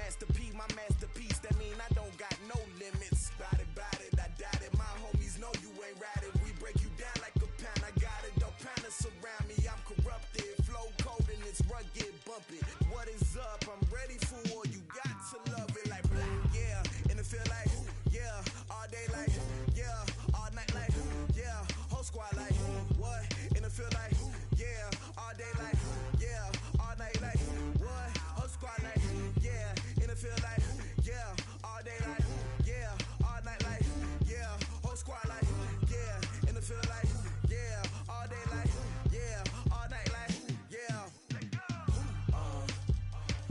masterpiece, my masterpiece. That mean I don't got no limits. Bout it, I doubt it. My homies know you ain't ratted. We break you down like a pound. I got it, don't pound to surround me. I'm corrupted, flow cold and it's rugged, bumping. What is up? I'm ready for war. You got to love it like black, yeah. And it feel like, yeah. All day like, yeah. All night like, yeah. Whole squad like, what? And it feel like, yeah. All day like, yeah. All night like, what? Whole squad like, yeah. And it feel like, yeah. All day like, yeah. All night like, yeah. Whole squad like, yeah. And it feel like, yeah. All day like, yeah. All night like, yeah.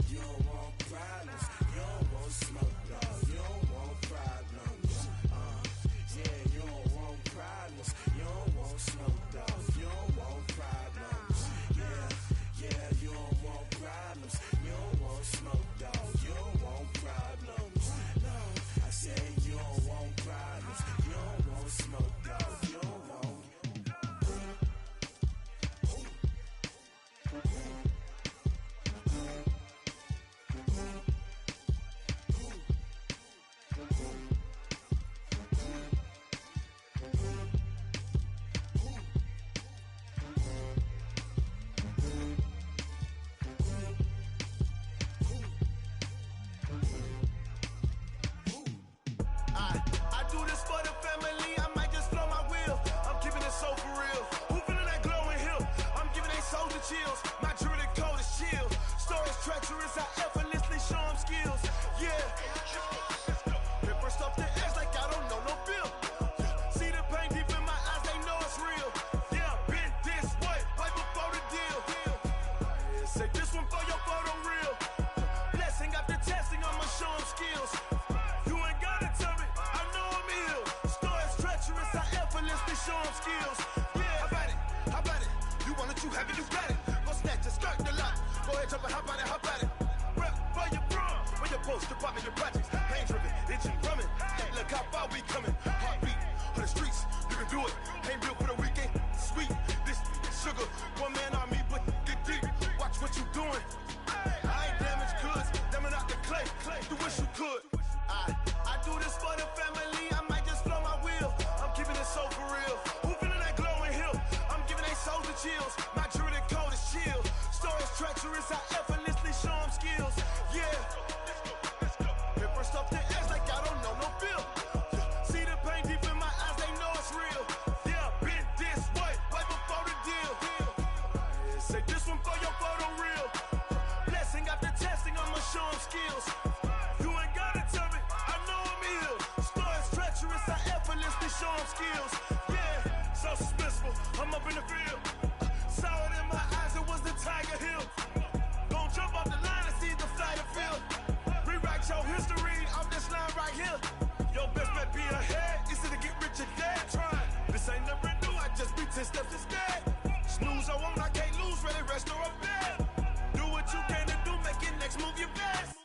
You don't want problems. You don't want smoke, dog. You don't want problems. Yeah, you don't want problems. You don't want smoke, dog. You don't want problems. Yeah, you don't want problems. You don't want smoke, dog. You don't want problems. No, I said you don't want problems. You don't want smoke, dog. You don't want. I do this for the family, I might just blow my wheel. I'm keeping it so for real. Who feeling that glowing hill? I'm giving they souls the chills. My jewelry code is chill. Stories treacherous, I effortlessly show them skills. Yeah. Paper stuff the edge like I don't know no bill. See the pain deep in my eyes, they know it's real. Yeah, been this way, way before the deal. Say this one for your photo real. Blessing after testing, I'ma show them skills. You ain't gotta tell me, I know I'm ill. Stories treacherous, I effortlessly show them skills. Yeah, how about it? You want it, you have it, you got it. Go snatch it, skirt the lot. Go ahead, jump it, hop on it, hop at it. Rep where you from, where you post, department, your projects. Pain driven, itching, drumming. Hey, look how far we coming. Heartbeat on the streets, you can do it. Ain't built for the weekend, sweet. This sugar, one man army, but get deep. Watch what you doing. I ain't damaged goods, damn it out the clay. You wish you could. I do this for the family, I might just blow my wheel. I'm keeping it so for real. Who feeling that glowing hill? I'm giving they souls the chills. My jewelry code is chill. Stories treacherous, I effortlessly show them skills. Yeah. Paper stuff the edge like I don't know no bill. See the pain deep in my eyes, they know it's real. Yeah, been this way, way before the deal. Say this one for your photo real. Blessing after testing, I'ma show them skills. You ain't gotta tell me, I know I'm ill. Stories treacherous, I effortlessly show them skills. Yeah, so suspenseful, I'm up in the field. Saw it in my eyes, it was the Tiger Hill. Gon' jump off the line and see the flight of field. Rewrite your history off this line right here. Your best bet be ahead, easy to get rich or dead. Trying, this ain't never new, I just be 10 steps instead. Snooze, I won't, I can't lose, ready, rest or a bed. Do what you can to do, make it next move your best.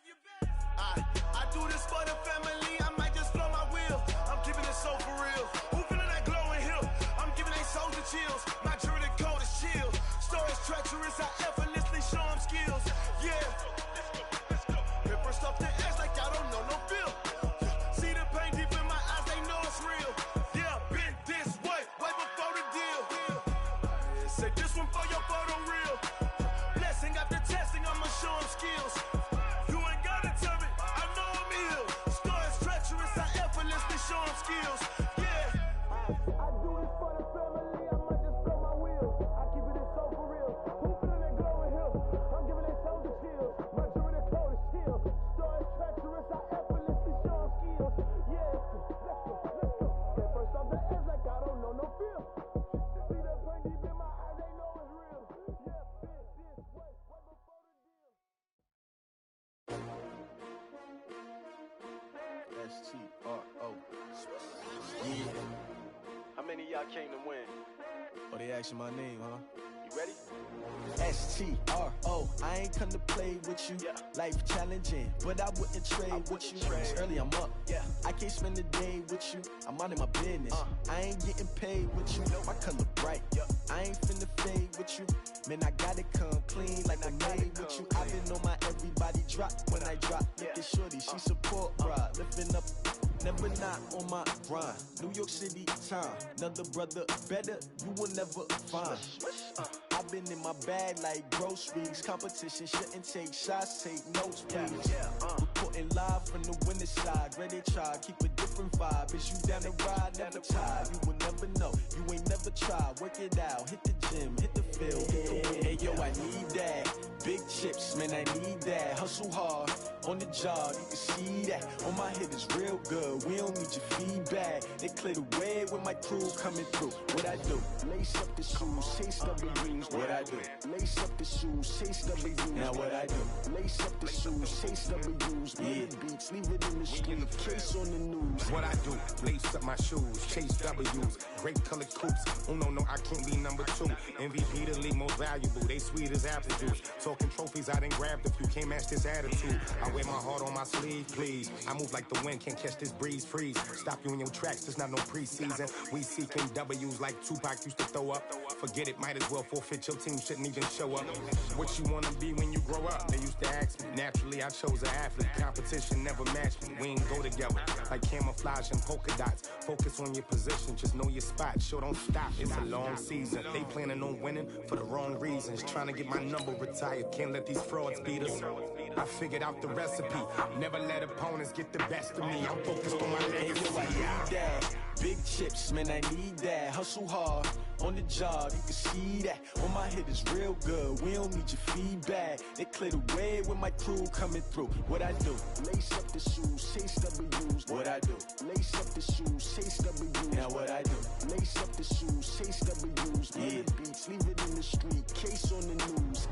I do this for the family, I might just blow my wheel. I'm keeping it so for real. Who feeling that glowing hill? I'm giving they souls the chills. My jewelry code is chill. Stories treacherous, I effortlessly show them skills. Yeah. Paper stuff the edge like I don't know no bill. See the pain deep in my eyes, they know it's real. Yeah, been this way, way before the deal. Say this one for your photo real. Blessing after testing, I'ma show them skills. You ain't gotta tell me, I know I'm ill. Stories treacherous, I effortlessly show them skills. Yeah. I do this for the family, I might just blow my wheel. I keep it so for real. Who feeling that glowing hill? I'm giving they souls the chills. My jewelry code is chill. Stories treacherous, I effortlessly show them skills. Yeah, let's go. Get first off the edge like I don't know no feel. See that pain deep in my eyes, they know it's real. Yeah, been this way, way before the deal. STRO. Yeah. How many of y'all came to win? Oh, they asking my name, huh? You ready? STRO, I ain't come to play with you. Life challenging, but I wouldn't trade with you. It's early, I'm up. I can't spend the day with you. I'm minding my business. I ain't getting paid with you. My color bright. I ain't finna fade with you. Man, I gotta come clean like I made with you. I've been on my everybody drop when I drop. Look at shorty, she support ride. Lifting up, never not on my grind. New York City time, another brother better, you will never find. I've been in my bag like groceries. Competition shouldn't take shots, take notes, please. Reporting live from the winning side. Ready to try, keep a different vibe. Is you down the ride, never tired. You will never know, you ain't never tried. Work it out, hit the gym, hit the field, hit the wind. Hey yo, I need that. Big chips, man, I need that. Hustle hard, on the job, you can see that. On my head is real good, we don't need your feedback. They clear the way with my crew coming through. What I do? Lace up the shoes, chase W's. What I do? Lace up the shoes, chase W's. Now what I do? Lace up the shoes, chase W's. Yeah, beats, leave it in the street, case on the news. What I do? Lace up my shoes, chase W's. Great colored coops. Oh no, I can't be number 2. MVP the league most valuable. They sweet as apple juice. Talking trophies, I didn't grab the few. Can't match this attitude. I wear my heart on my sleeve, please. I move like the wind, can't catch this breeze, freeze. Stop you in your tracks, there's not no preseason. We seeking W's like Tupac used to throw up. Forget it, might as well forfeit. Your team shouldn't even show up. What you wanna be when you grow up? They used to ask me. Naturally, I chose an athlete. Competition never matched me. We ain't go together like camouflage and polka dots. Focus on your position, just know your spot. Sure, don't stop. It's a long season. They planning on winning for the wrong reasons. Trying to get my number retired. Can't let these frauds beat us. I figured out the recipe. Never let opponents get the best of me. I'm focused on my legacy. I need that. Big chips, man, I need that. Hustle hard, on the job, you can see that. On my head is real good, we don't need your feedback. They clear the way with my crew coming through. What I do? Lace up the shoes, chase W's. What I do? Lace up the shoes, chase W's. Now what I do? Lace up the shoes, chase W's. Yeah, beats, leave it in the street, case on the news.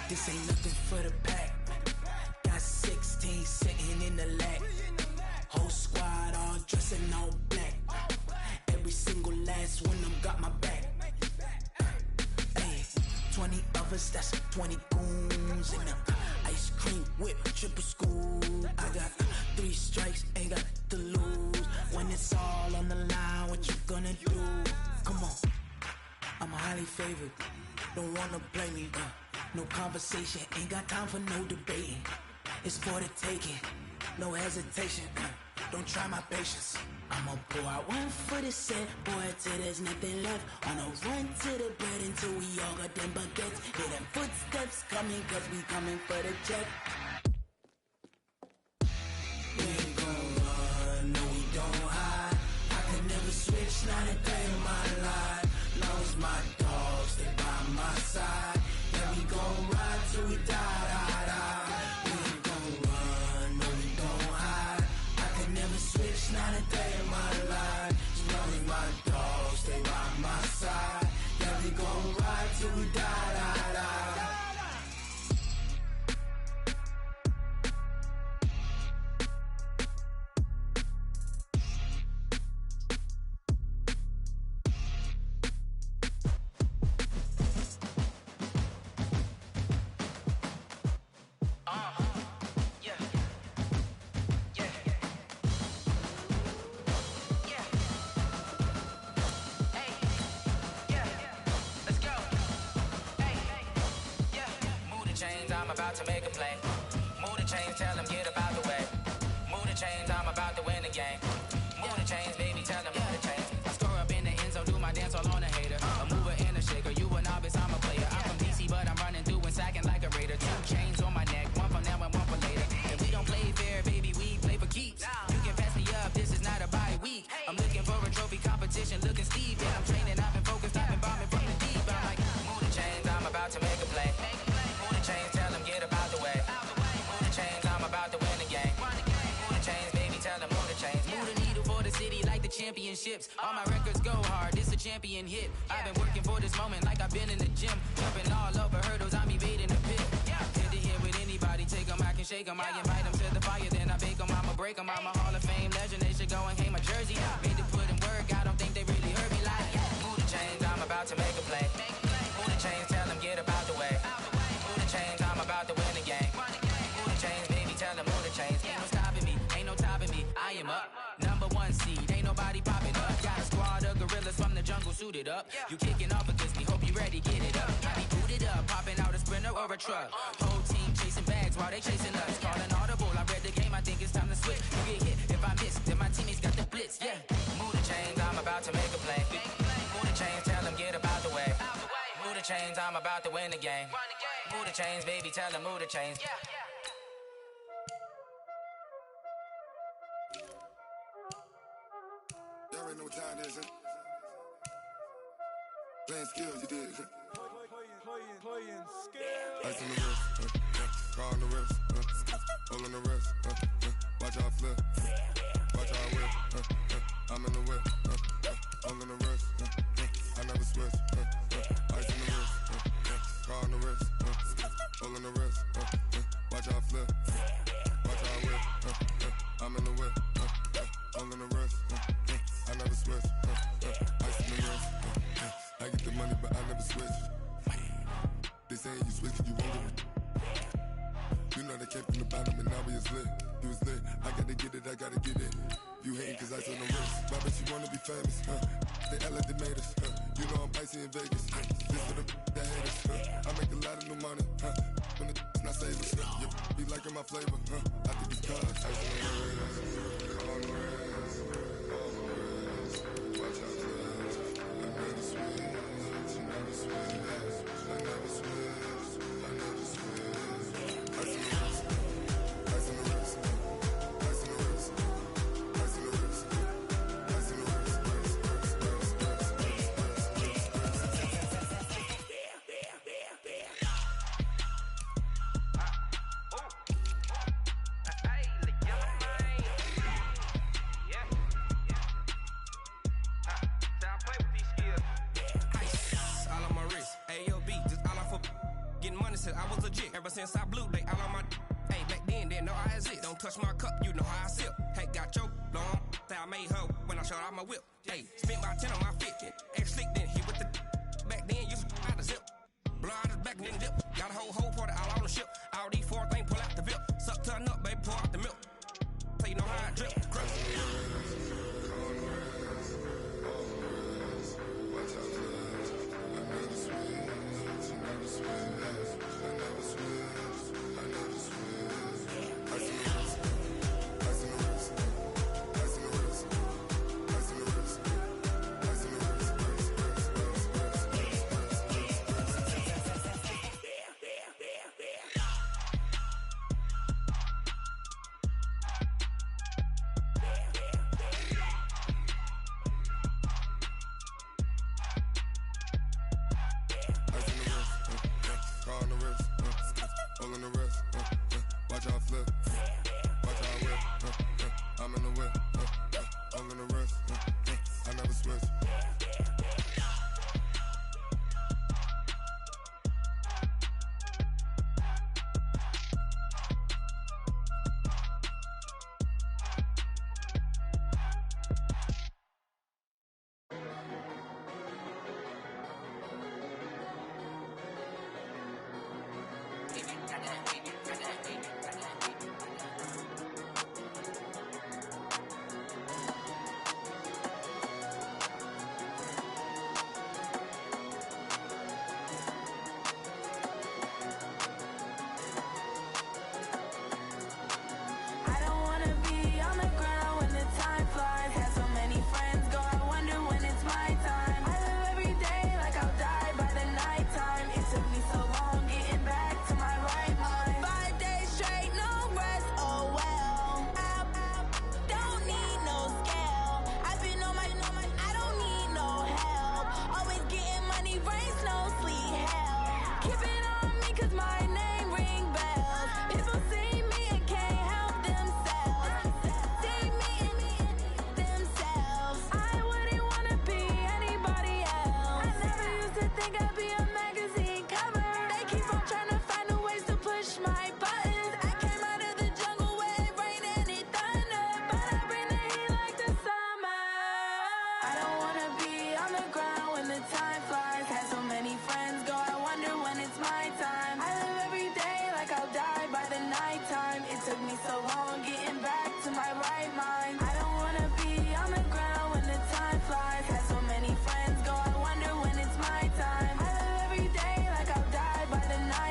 This ain't nothing for the pack. Got 16 sitting in the lag. Whole squad all dressing all black. Every single last one of them got my back. Hey, 20 of us, that's 20 goons in the ice cream whip, triple scoop. I got 3 strikes, ain't got to lose. When it's all on the line, what you gonna do? Come on, I'm highly favored. Don't wanna play me, no conversation, ain't got time for no debating. It's for the taking, no hesitation. Don't try my patience. I'ma pour out one for the set, boy, till there's nothing left. On a run to the bread until we all got them baguettes. Hear them footsteps coming, cause we coming for the check. We ain't gon' run, no we don't hide. I could never switch, not a day in my life. Long as my dogs stay by my side. Yeah, we gon' ride till we die. We ain't gon' run, no we don't hide. I could never switch, not a day in my life. As long as my dogs stay by my side. Yeah, we gon' ride till we die. I'm about to make a play. Move the chains, tell them get about the way. Move the chains, I'm about to win the game. Move the chains, baby, tell them move the chains. I score up in the end zone, play. Move the chains, tell them get about the way. Move the chains, I'm about to win the game. Move the chains, baby, tell them move the chains. Move the needle for the city like the championships. All my records go hard, this a champion hit. I've been working for this moment like I've been in the gym. Jumping all over hurdles, I'm evading the pit. Head to head with anybody, take them, I can shake them. I invite them to the fire, then I bake them, I'ma break them. I'm a Hall of Fame legend, they should go and hang my jersey. Made to put in work, I don't think they really heard me like, move the chains, I'm about to make a play. Move the chains, tell them get about the way. Move the chains, I'm about to win the game. Move the chains, baby, tell them move the chains. Ain't no stopping me, ain't no topping me, I am up. Number one seed, ain't nobody popping up. Got a squad of gorillas from the jungle suited up. You kicking off against me, hope you ready, get it up. I be booted up, popping out a Sprinter or a truck. Whole team chasing bags while they chasing us. Calling audible, I read the game, I think it's time to switch. You get hit, if I miss, then my teammates got the blitz, yeah. Move the chains, I'm about to make a play. Move the chains, tell them get about the way. Move the chains, I'm about to win the game. Move the chains, baby, tell them move the chains. Y'all already know what time it is, huh? Playing skills, you did. Playing skills. Ice on the wrist, car on the wrist, hole on the wrist, watch out flip, watch out whip, I'm in the whip, hole in the wrist, I never switch, ice on the wrist, car on the wrist, hole in the wrist, watch out flip, watch out whip, I'm in the whip, hole in the wrist, I never switch, ice on the wrist, I get the money but I never switch. They saying you switch, you won't get it. You know they came from the bottom and now we is lit. You was lit, I gotta get it, I gotta get it. You hating cause ice on the wrist. Why bet you wanna be famous, huh? They act like they made us, huh? You know I'm icy in Vegas, This for the that hate us, I make a lot of new money, When the not savers, You be liking my flavor, I think it's cause ice on the wrist, on the wrist, on the wrist. Watch out for this, I never switch, you never switch. I never switch, I never switch. Ice in the wrist, ice in the wrist, ice in the wrist, ice in the wrist, ice in the wrist, I was legit. Ever since I blew, they all on my hey, back then, didn't know I exist. Don't touch my cup, you know how I sip. Hey, got your long, say I made her when I showed out my whip. Hey, spent my 10 on my 50. Ex-slick, then hit with the back then, used to out the zip. Blow out his back, then dip. Got a whole party all on the ship. All these 4 things, pull out the VIP. Suck, turn up, baby, pour out the milk. So you know how I drip. Crush.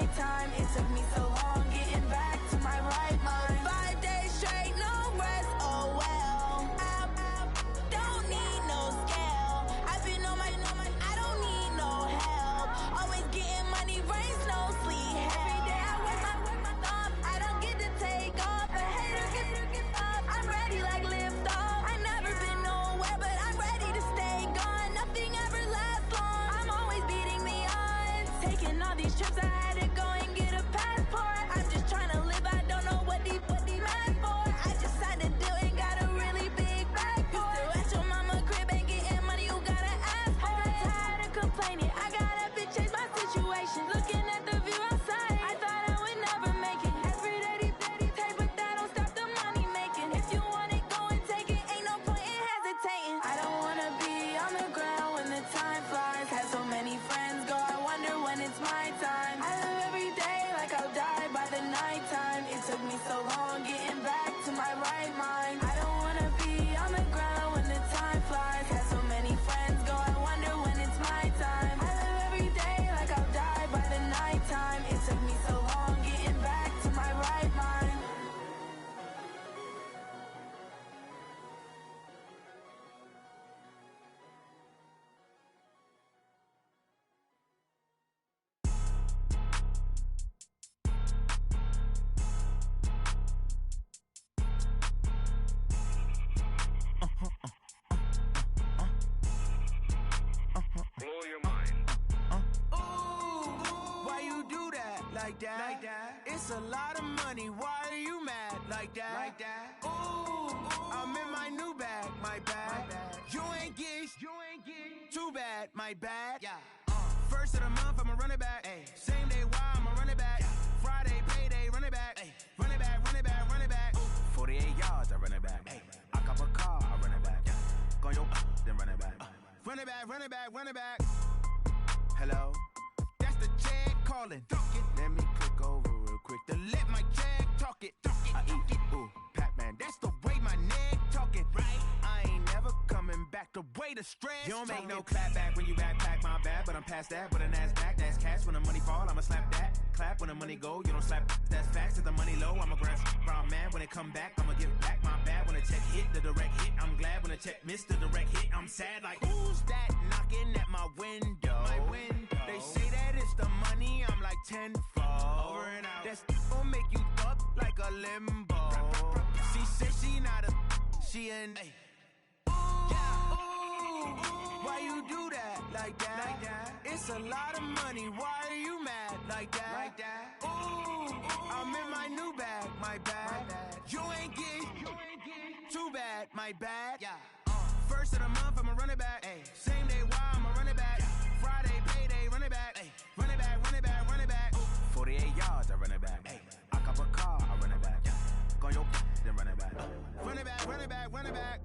right time. It took me so long getting back to my right mind. 5 days straight, no rest, oh well. I don't need no scale. I've been on my, I don't need no help. Always getting money, rain, snow, sleet, every day I work my thumb. I don't get to take off, a hater get up. I'm ready like lift off. I never been nowhere, but I'm ready to stay gone. Nothing ever lasts long. I'm always beating the odds. Taking all these trips, I had to go and get a passport. I'm just trying to live, I don't know what the mad for. I just had to do it, got a really big bag for it. Still at your mama crib, ain't getting money, you gotta ask for it. I got tired of complaining, I got up and changed my situation. Looking at the view outside, I thought I would never make it. Every day, take, but that don't stop the money making. If you want it, go and take it, ain't no point in hesitating. I don't wanna be on the ground when the time flies. Had so many friends go, I wonder when it's my time. I live every day like I'll die by the nighttime. It took me so long getting back to my right mind. I don't wanna be on the ground when the time flies. Had so many friends go, I wonder when it's my time. I live every day like I'll die by the nighttime. It took me so long getting back to my right mind. Why you do that like that? It's a lot of money. Why are you mad like that? Ooh, I'm in my new bag, my bad. You ain't get too bad, my bad. First of the month, I'ma run it back. Same day, why I'ma run it back. Friday, payday, run it back. Run it back, run it back, run it back. 48 yards, I run it back. I cop a car, I run it back. Go your then run it back. Run it back, run it back, run it back. Hello, that's the check calling. Let me click over real quick to let my check talk it. I eat it, ooh, Pac-Man. That's the way my neck talking. Right, I ain't never coming back. The way the stress. You don't make no clap back when you backpack, my bad. But I'm past that. With an ass back, that's cash. When the money fall, I'ma slap that. Clap when the money go, you don't slap. That's facts. If the money low, I'ma grab brown man. When it come back, I'ma give back my bad. When the check hit, the direct hit. I'm glad when the check missed the direct hit. I'm sad like who's that knocking at my window? My window. They say that it's the money. I'm like tenfold. Over and out. That's gon' make you up like a limbo. She said she not a. She an. Why you do that like that? It's a lot of money. Why are you mad like that? Ooh, I'm in my new bag, my bad. You ain't get too bad, my bad. First of the month, I'ma run it back. Same day, why I'ma run it back. Friday, payday, run it back. Run it back, run it back, run it back. 48 yards, I run it back. I cop a car, I run it back. Go your then run it back. Run it back, run it back, run it back.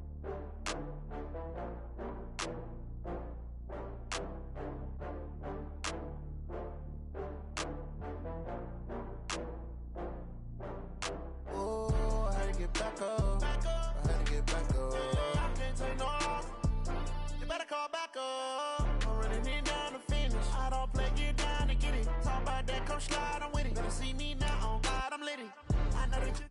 Oh, I had to get back up. I had to get back up. I can't take no loss. You better call back up. I'm running it down to finish. I don't play, get down to get it. Talk about that, come slide, I'm with it. Better see me now, on God, I'm litty. I know that you.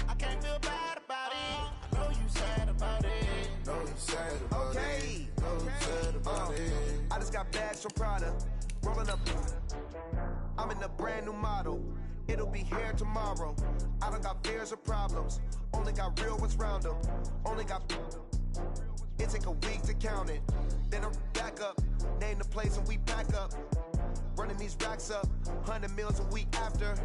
I can't feel bad about it. I know you sad about it. Know you sad about it. Know you sad about it. I just got bags from Prada, rolling up. I'm in a brand new model. It'll be here tomorrow. I don't got fears or problems. Only got real ones round them. Only got. It take a week to count it. Then I'm back up. Name the place and we back up. Running these racks up. 100 meals a week after.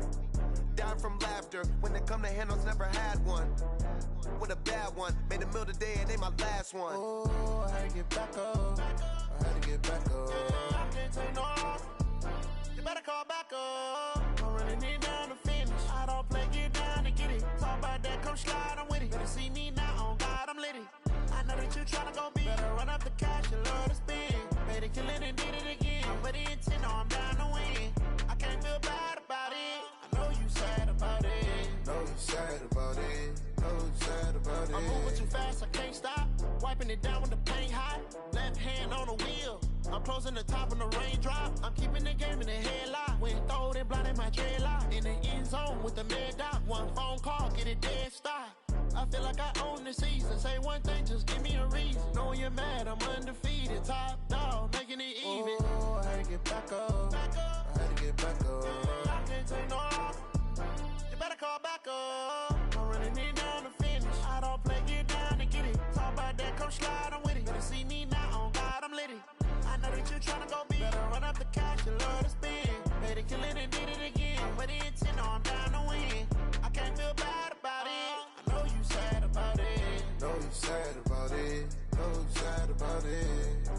Down from laughter. When they come to handles, never had one. With a bad one. Made a meal today and they my last one. Oh, I had to get back up. I had to get back up. I can't take no loss. You better call back up. I'm running it down to finish. I don't play, get down to get it. Talk about that, come slide, I'm with it. Better see me now, on God, I'm litty. I know that you tryna go big. Better run up the cash, you love to spend. Made it, kill it, and did it again. But the intent, no, I'm down to win. I can't feel bad about it. I know you sad about it. Know you sad about it. Know you sad about it. I'm moving too fast, I can't stop. Wiping it down when the paint hot. Let I'm closing the top on the raindrop. I'm keeping the game in the headlock. When throwed and blinded my dreadlock. In the end zone with the mad dot. One phone call, get it dead stop. I feel like I own the season. Say one thing, just give me a reason. Knowing you're mad, I'm undefeated. Top dog, making it even. Oh, I had to get back up. I had to get back up. I can't take no loss. You better call back up. I'm running it down to finish. I don't play, get down to get it. Talk about that, come slide, I'm with it. Better see me now, on God, I'm litty. I know that you're trying to go big. Better run up the cash, you love to spend. Made it, kill it, and did it again. But the intent, no, I'm down to win. I can't feel bad about it. I know you sad about it. Know you sad about it. Know you sad about it.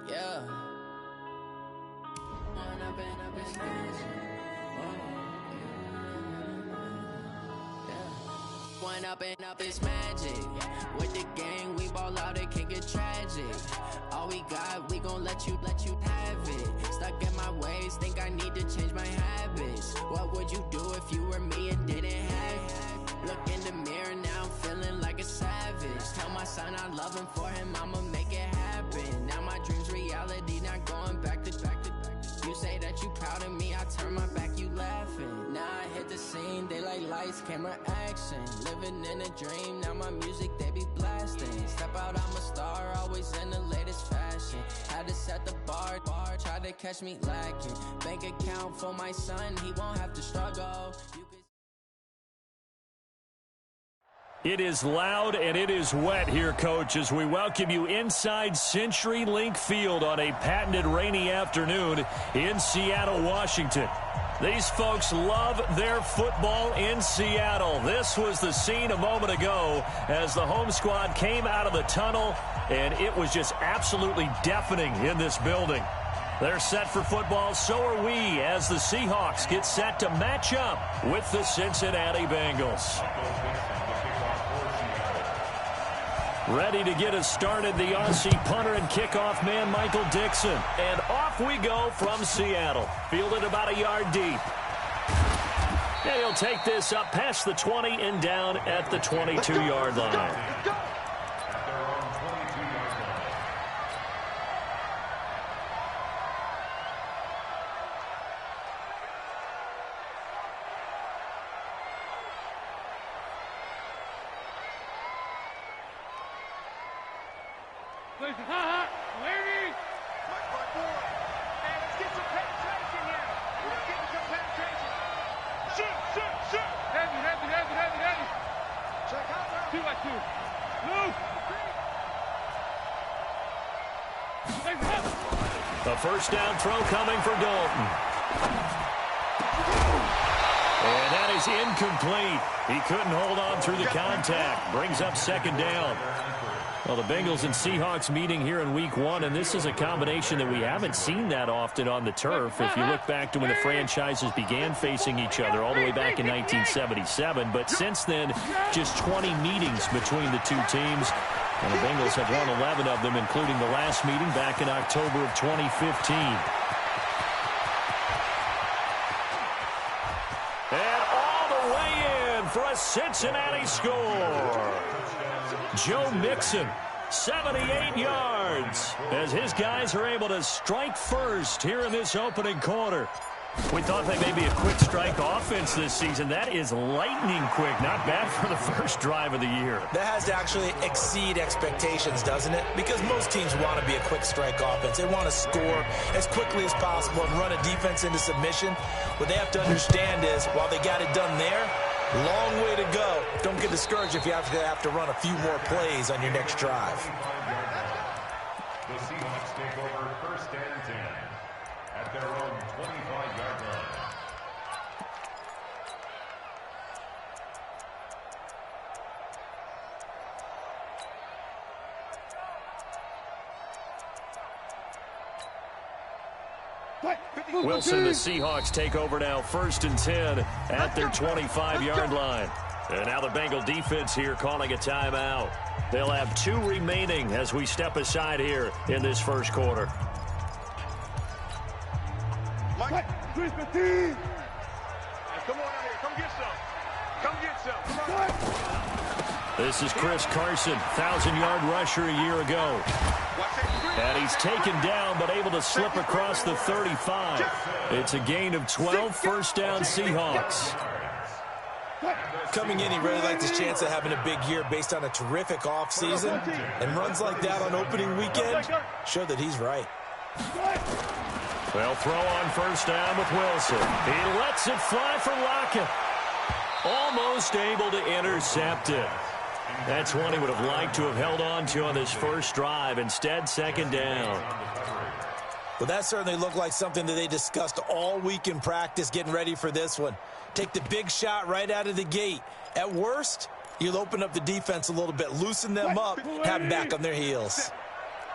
Yeah. One up and up is magic. With the gang, we ball out, it can get tragic. All we got, we gon' let you have it. Stuck in my ways, think I need to change my habits. What would you do if you were me and didn't have it? Look in the mirror, now I'm feeling like a savage. Tell my son I love him, for him I'ma make it happen. Now my dream's reality, not going back to. You say that you proud of me, I turn my back, you laughing. Now I hit the scene, they like lights, camera, action. Living in a dream, now my music, they be blasting. Step out, I'm a star, always in the latest fashion. Had to set the bar, try to catch me lacking. Bank account for my son, he won't have to struggle. It is loud and it is wet here, Coach, as we welcome you inside CenturyLink Field on a patented rainy afternoon in Seattle, Washington. These folks love their football in Seattle. This was the scene a moment ago as the home squad came out of the tunnel, and it was just absolutely deafening in this building. They're set for football, so are we, as the Seahawks get set to match up with the Cincinnati Bengals. Ready to get us started, the Aussie punter and kickoff man, Michael Dixon. And off we go from Seattle. Fielded about a yard deep. And he'll take this up past the 20 and down at the 22-yard line. A first down throw coming for Dalton. And that is incomplete. He couldn't hold on through the contact. Brings up second down. Well, the Bengals and Seahawks meeting here in Week 1, and this is a combination that we haven't seen that often on the turf. If you look back to when the franchises began facing each other all the way back in 1977. But since then, just 20 meetings between the two teams. And the Bengals have won 11 of them, including the last meeting back in October of 2015. And all the way in for a Cincinnati score. Joe Mixon, 78 yards, as his guys are able to strike first here in this opening quarter. We thought they may be a quick strike offense this season. That is lightning quick. Not bad for the first drive of the year. That has to actually exceed expectations, doesn't it? Because most teams want to be a quick strike offense. They want to score as quickly as possible and run a defense into submission. What they have to understand is, while they got it done there, long way to go. Don't get discouraged if you have to run a few more plays on your next drive. The Seahawks take over first and 10 at their own 25-yard line. Wilson, the Seahawks take over now, first and 10 at their 25-yard line. And now the Bengal defense here calling a timeout. They'll have 2 remaining as we step aside here in this first quarter. Mike, Chris, the team. Come on out here. Come get some. Come get some. This is Chris Carson, 1,000-yard rusher a year ago. And he's taken down but able to slip across the 35. It's a gain of 12, first down Seahawks. Coming in, he really liked his chance of having a big year based on a terrific offseason. And runs like that on opening weekend show that he's right. They'll throw on first down with Wilson. He lets it fly for Lockett. Almost able to intercept it. That's one he would have liked to have held on to on this first drive. Instead, second down. Well, that certainly looked like something that they discussed all week in practice getting ready for this one. Take the big shot right out of the gate. At worst, you'll open up the defense a little bit, loosen them up, have them back on their heels.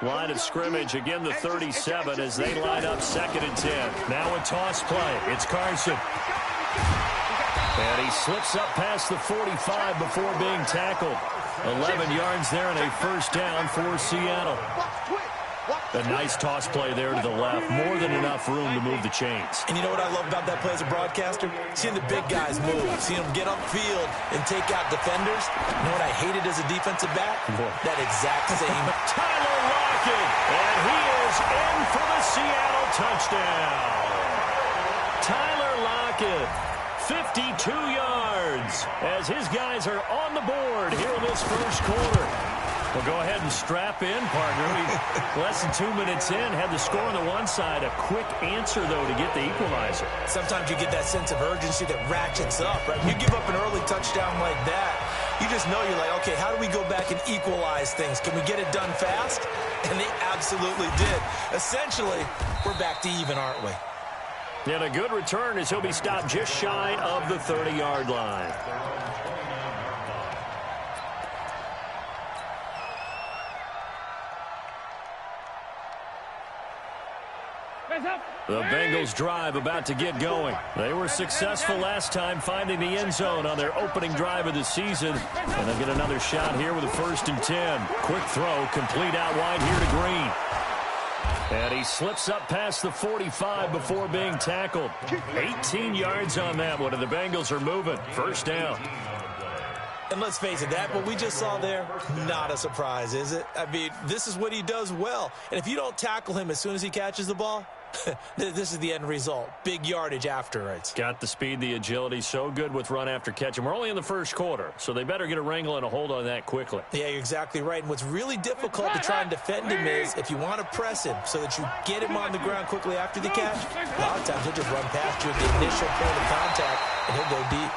Line of scrimmage, again the 37 as they line up 2nd and 10. Now a toss play. It's Carson. And he slips up past the 45 before being tackled. 11 yards there and a first down for Seattle. A nice toss play there to the left. More than enough room to move the chains. And you know what I love about that play as a broadcaster? Seeing the big guys move. Seeing them get upfield and take out defenders. You know what I hated as a defensive back? That exact same. Tyler Lockett. And he is in for the Seattle touchdown. Tyler Lockett. 52 yards as his guys are on the board here in this first quarter. Well, go ahead and strap in, partner. Less than 2 minutes in, had the score on the one side. A quick answer, though, to get the equalizer. Sometimes you get that sense of urgency that ratchets up, right? You give up an early touchdown like that, you just know you're like, okay, how do we go back and equalize things? Can we get it done fast? And they absolutely did. Essentially, we're back to even, aren't we? And a good return as he'll be stopped just shy of the 30-yard line. The Bengals drive about to get going. They were successful last time finding the end zone on their opening drive of the season. And they'll get another shot here with a 1st and 10. Quick throw, complete out wide here to Green. And he slips up past the 45 before being tackled. 18 yards on that one, and the Bengals are moving. First down. And let's face it, that what we just saw there, not a surprise, is it? I mean, this is what he does well. And if you don't tackle him as soon as he catches the ball, this is the end result. Big yardage afterwards. Got the speed, the agility, so good with run after catch. And we're only in the first quarter, so they better get a wrangle and a hold on that quickly. Yeah, you're exactly right. And what's really difficult to try and defend him is if you want to press him so that you get him on the ground quickly after the catch, a lot of times he'll just run past you at the initial point of contact, and he'll go deep.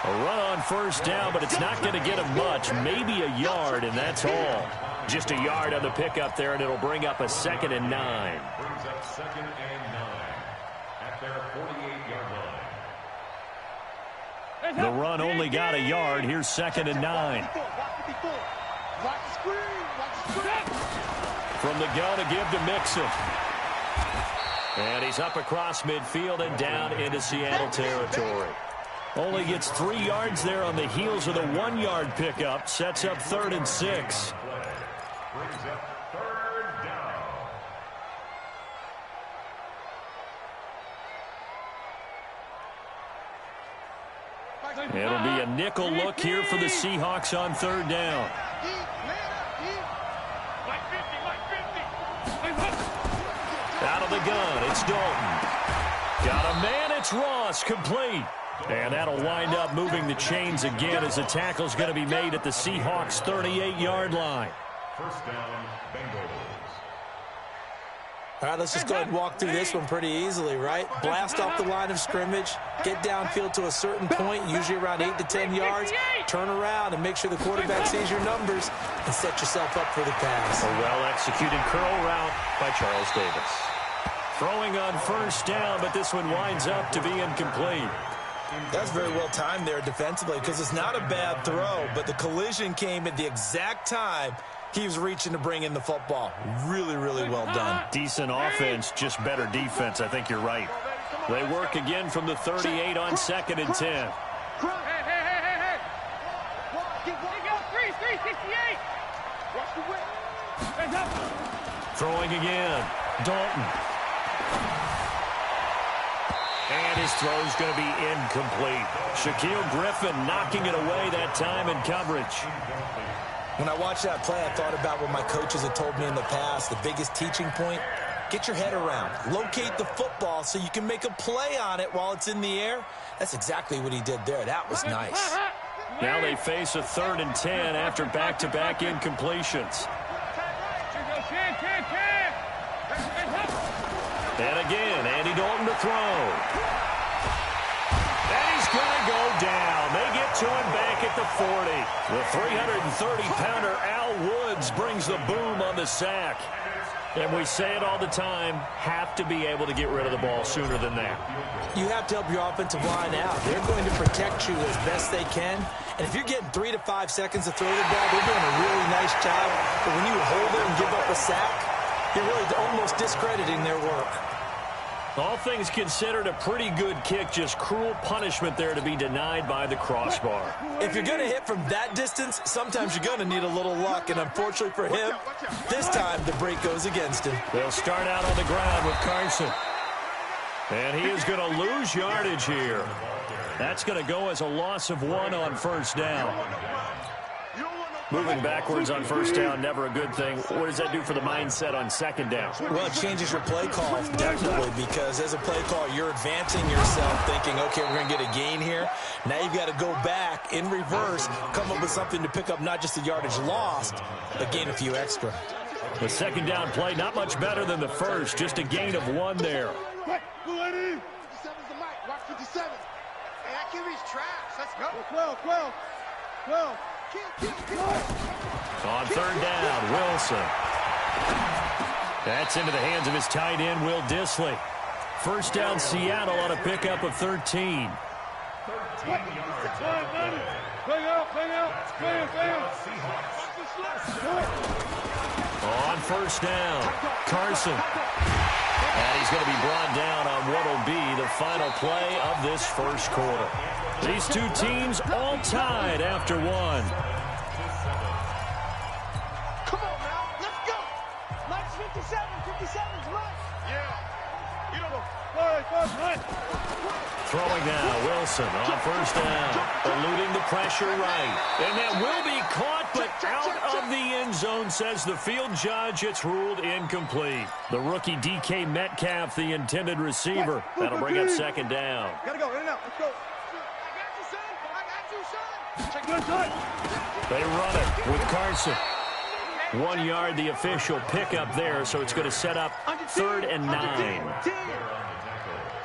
A run on first down, but it's not going to get him much. Maybe a yard, and that's all. Just a yard on the pickup there, and it'll bring up a 2nd and 9. Brings up 2nd and 9 at their 48-yard line. The run only got a yard. Here's 2nd and 9. From the gun to give to Mixon. And he's up across midfield and down into Seattle territory. Only gets 3 yards there on the heels of the 1-yard pickup. Sets up 3rd and 6. Brings up 3rd down. It'll be a nickel look here for the Seahawks on 3rd down. Out of the gun, it's Dalton. Got a man, it's Ross, complete. And that'll wind up moving the chains again as the tackle's going to be made at the Seahawks' 38-yard line. First down, Bengals. All right, let's just go ahead and walk through this one pretty easily, right? Blast off the line of scrimmage, get downfield to a certain point, usually around 8 to 10 yards, turn around and make sure the quarterback sees your numbers and set yourself up for the pass. A well-executed curl route by Charles Davis. Throwing on first down, but this one winds up to be incomplete. That's very well timed there defensively because it's not a bad throw, but the collision came at the exact time he was reaching to bring in the football. Really, really well done. Decent offense, just better defense. I think you're right. They work again from the 38 on 2nd and 10. Throwing again. Dalton. And his throw's going to be incomplete. Shaquille Griffin knocking it away that time in coverage. When I watched that play, I thought about what my coaches had told me in the past. The biggest teaching point, get your head around. Locate the football so you can make a play on it while it's in the air. That's exactly what he did there. That was nice. Now they face a 3rd and 10 after back-to-back incompletions. And again, Andy Dalton to throw. And he's going to go down. They get to him back at the 40. The 330-pounder Al Woods brings the boom on the sack. And we say it all the time, have to be able to get rid of the ball sooner than that. You have to help your offensive line out. They're going to protect you as best they can. And if you're getting 3 to 5 seconds to throw the ball, they're doing a really nice job. But when you hold it and give up a sack, you're really almost discrediting their work. All things considered, a pretty good kick, just cruel punishment there to be denied by the crossbar. If you're going to hit from that distance, sometimes you're going to need a little luck, and unfortunately for him, this time the break goes against him. They'll start out on the ground with Carson. And he is going to lose yardage here. That's going to go as a loss of 1 on 1st down. Moving backwards on 1st down, never a good thing. What does that do for the mindset on 2nd down? Well, it changes your play call, definitely, because as a play call, you're advancing yourself thinking, okay, we're going to get a gain here. Now you've got to go back in reverse, come up with something to pick up not just the yardage lost, but gain a few extra. The 2nd down play, not much better than the first, just a gain of 1 there. 57's the mic. Watch 57. Hey, that QB's trash. Let's go. 12. On 3rd down, Wilson. That's into the hands of his tight end, Will Dissly. 1st down, Seattle on a pickup of 13. On 1st down, Carson. And he's going to be brought down on what will be the final play of this 1st quarter. These two teams all tied after 1. Come on now, let's go. Mike's 57's right. Yeah. You don't know. Throwing now, Wilson on 1st down, eluding the pressure right. And that will be caught, but out of the end zone, says the field judge. It's ruled incomplete. The rookie DK Metcalf, the intended receiver. That'll bring up 2nd down. Gotta go, in and out, let's go. They run it with Carson. 1 yard, the official pickup there, so it's going to set up 3rd and 9.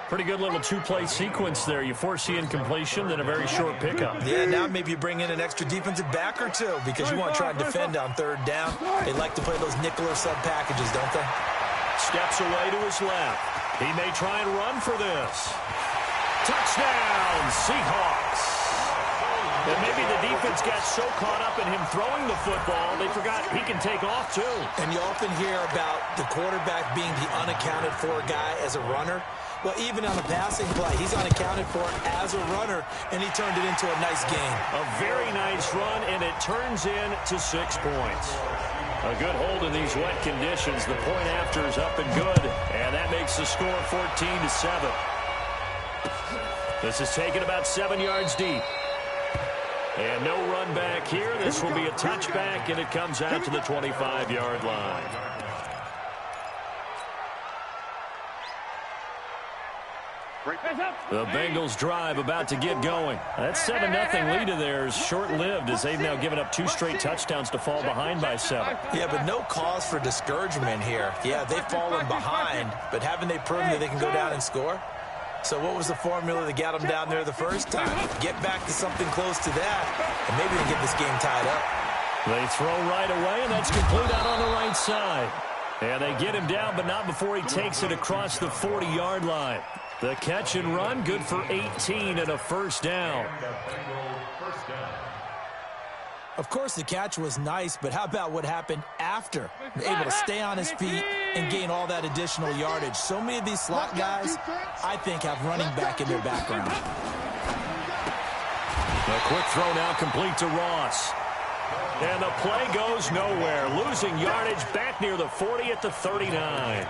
Pretty good little 2-play sequence there. You force the incompletion, then a very short pickup. Yeah, now maybe you bring in an extra defensive back or 2 because you want to try and defend on 3rd down. They like to play those nickel or sub packages, don't they? Steps away to his left. He may try and run for this. Touchdown, Seahawks. And maybe the defense got so caught up in him throwing the football, they forgot he can take off too. And you often hear about the quarterback being the unaccounted for guy as a runner. Well, even on a passing play, he's unaccounted for as a runner, and he turned it into a nice game. A very nice run, and it turns in to 6 points. A good hold in these wet conditions. The point after is up and good, and that makes the score 14-7. This is taken about 7 yards deep. And no run back here. This will be a touchback, and it comes out to the 25-yard line. The Bengals drive about to get going. That 7-0 lead of theirs short-lived as they've now given up 2 straight touchdowns to fall behind by 7. Yeah, but no cause for discouragement here. Yeah, they've fallen behind, but haven't they proven that they can go down and score? So what was the formula that got them down there the first time? Get back to something close to that, and maybe they get this game tied up. They throw right away, and that's complete out on the right side. And they get him down, but not before he takes it across the 40-yard line. The catch and run, good for 18 and a 1st down. Of course, the catch was nice, but how about what happened after? Able to stay on his feet and gain all that additional yardage. So many of these slot guys, I think, have running back in their background. A quick throw now complete to Ross. And the play goes nowhere. Losing yardage back near the 40 at the 39.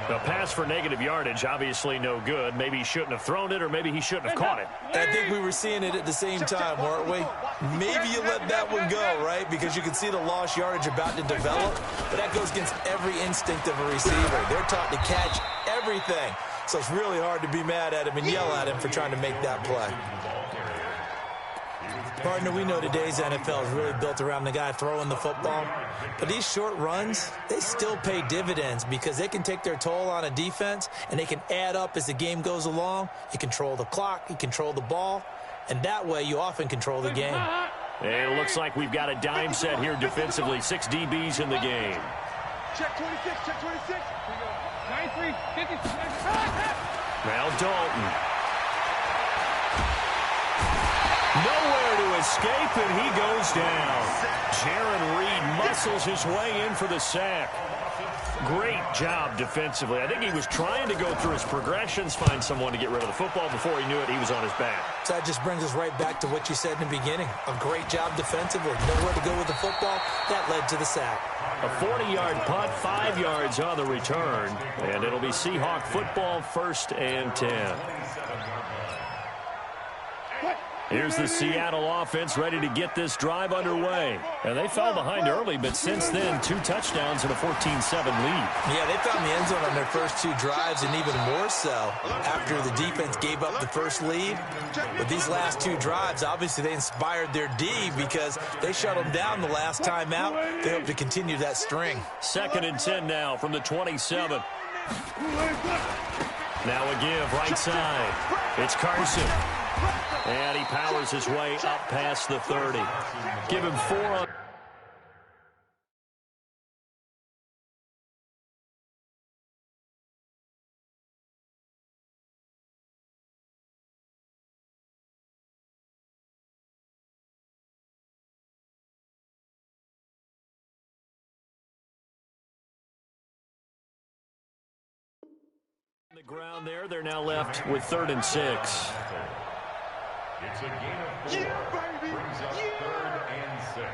The pass for negative yardage, obviously no good. Maybe he shouldn't have thrown it, or maybe he shouldn't have caught it. I think we were seeing it at the same time, weren't we? Maybe you let that one go, right? Because you can see the lost yardage about to develop. But that goes against every instinct of a receiver. They're taught to catch everything. So it's really hard to be mad at him and yell at him for trying to make that play. Partner, we know today's NFL is really built around the guy throwing the football. But these short runs, they still pay dividends because they can take their toll on a defense, and they can add up as the game goes along. You control the clock, you control the ball, and that way you often control the game. And it looks like we've got a dime set here defensively. 6 DBs in the game. Check 26, check 26. 93, 56. Now Dalton. Nowhere to escape, and he goes down. Jaron Reed muscles his way in for the sack. Great job defensively. I think he was trying to go through his progressions, find someone to get rid of the football. Before he knew it, he was on his back. So that just brings us right back to what you said in the beginning. A great job defensively. Nowhere to go with the football. That led to the sack. A 40-yard punt, 5 yards on the return. And it'll be Seahawk football, 1st and 10. Here's the Seattle offense ready to get this drive underway. And they fell behind early, but since then, 2 touchdowns and a 14-7 lead. Yeah, they found the end zone on their first 2 drives, and even more so after the defense gave up the first lead. With these last 2 drives, obviously they inspired their D because they shut them down the last time out. They hope to continue that string. 2nd and 10 now from the 27. Now a give right side. It's Carson. And he powers his way up past the 30. Give him 4 on. The ground there. They're now left with 3rd and 6. It's a gain of 4. Brings up 3rd and 6.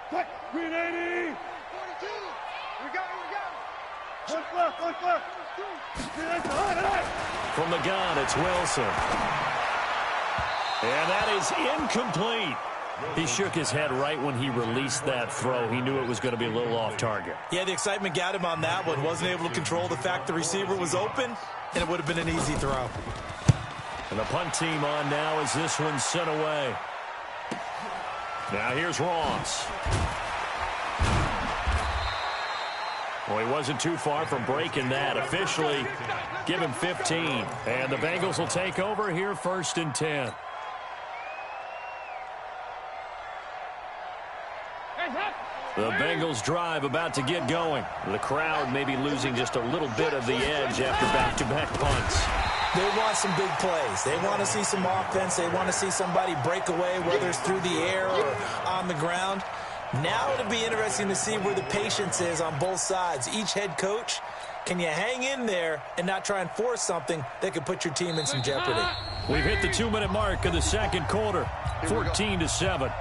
Cut! 380! 42! We got it! One left! From the gun, it's Wilson. And that is incomplete. He shook his head right when he released that throw. He knew it was going to be a little off target. Yeah, the excitement got him on that one. Wasn't able to control the fact the receiver was open, and it would have been an easy throw. And the punt team on now as this one's sent away. Now here's Ross. Well, he wasn't too far from breaking that. Officially, give him 15. And the Bengals will take over here 1st and 10. The Bengals drive about to get going. The crowd may be losing just a little bit of the edge after back-to-back punts. They want some big plays. They want to see some offense. They want to see somebody break away, whether it's through the air or on the ground. Now it'll be interesting to see where the patience is on both sides. Each head coach, can you hang in there and not try and force something that could put your team in some jeopardy? We've hit the 2-minute mark of the 2nd quarter, 14-7.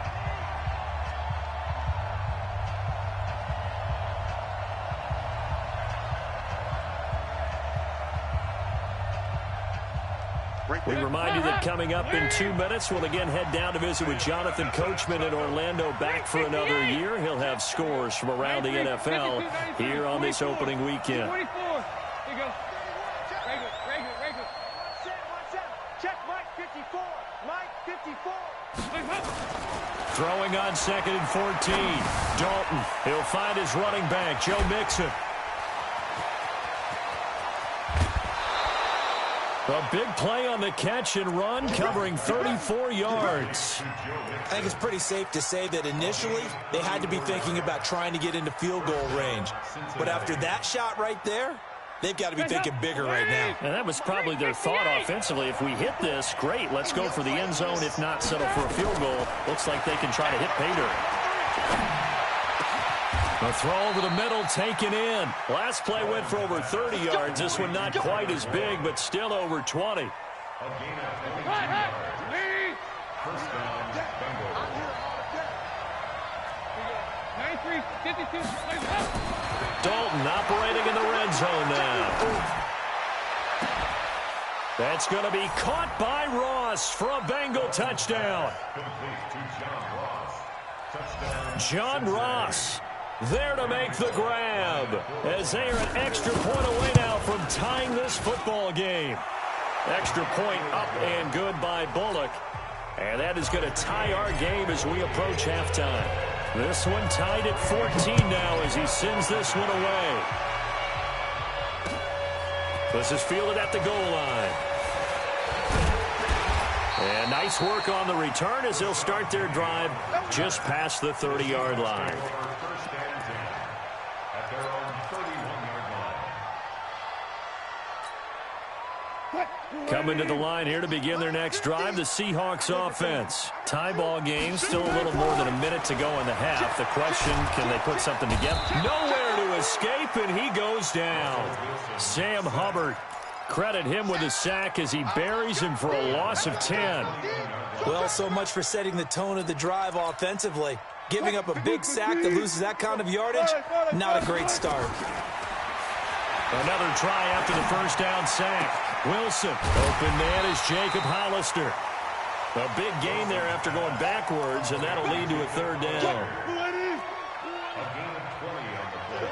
We remind you that coming up in 2 minutes, we'll again head down to visit with Jonathan Coachman in Orlando, back for another year. He'll have scores from around the NFL here on this opening weekend. 24. Here you go. Regular. Check Mike 54. Mike 54. Throwing on 2nd and 14. Dalton. He'll find his running back, Joe Mixon. A big play on the catch and run, covering 34 yards. I think it's pretty safe to say that initially they had to be thinking about trying to get into field goal range. But after that shot right there, they've got to be thinking bigger right now. And that was probably their thought offensively. If we hit this, great, let's go for the end zone. If not, settle for a field goal. Looks like they can try to hit pay dirt. A throw over the middle, taken in. Last play went for over 30 yards. This one not quite as big, but still over 20. A gain of 22 yards. First down, Bengal. 93, 52. Dalton operating in the red zone now. That's going to be caught by Ross for a Bengal touchdown. John Ross there to make the grab as they are an extra point away now from tying this football game. Extra point up and good by Bullock. And that is going to tie our game as we approach halftime. This one tied at 14 now as he sends this one away. This is fielded at the goal line. And nice work on the return as they'll start their drive just past the 30-yard line. First and 10 at their own 31-yard line. Coming to the line here to begin their next drive, the Seahawks offense. Tie ball game, still a little more than a minute to go in the half. The question, can they put something together? Nowhere to escape, and he goes down. Sam Hubbard, credit him with a sack as he buries him for a loss of 10. Well, so much for setting the tone of the drive offensively. Giving up a big sack that loses that kind of yardage, not a great start. Another try after the first down sack. Wilson, open man is Jacob Hollister. A big gain there after going backwards, and that'll lead to a third down. A gain of 20 on the play.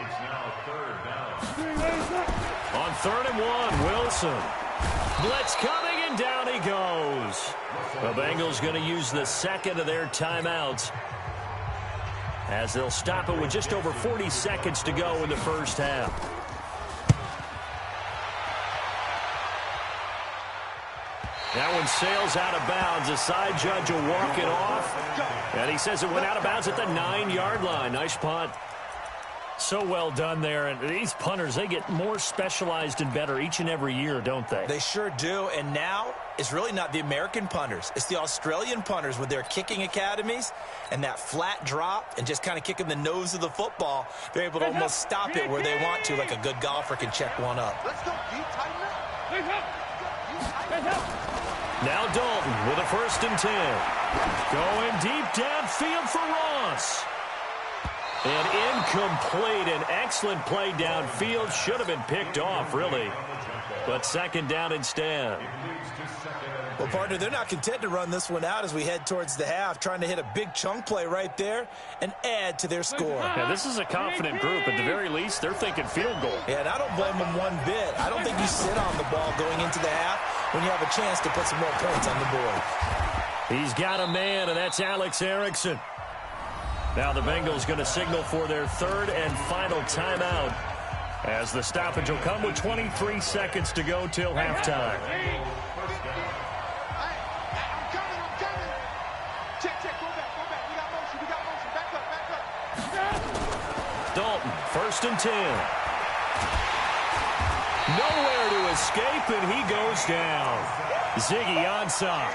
It's now third down. On 3rd and 1, Wilson. Blitz coming, and down he goes. The Bengals going to use the second of their timeouts as they'll stop it with just over 40 seconds to go in the first half. That one sails out of bounds. The side judge will walk it off. And he says it went out of bounds at the 9-yard line. Nice punt. So well done there. And these punters, they get more specialized and better each and every year, don't they? They sure do. And now it's really not the American punters. It's the Australian punters with their kicking academies and that flat drop and just kind of kicking the nose of the football. They're able to almost stop it where they want to, like a good golfer can check one up. Let's go. Tighten up. Now Dalton with a 1st and 10. Going deep downfield for Ross. And incomplete. An excellent play downfield. Should have been picked off, really. But second down instead. Well, partner, they're not content to run this one out as we head towards the half, trying to hit a big chunk play right there and add to their score. Yeah, this is a confident group. At the very least, they're thinking field goal. Yeah, and I don't blame them one bit. I don't think you sit on the ball going into the half when you have a chance to put some more points on the board. He's got a man, and that's Alex Erickson. Now the Bengals going to signal for their 3rd and final timeout as the stoppage will come with 23 seconds to go till halftime. Dalton, 1st and 10. Nowhere to escape, and he goes down. Ziggy Ansah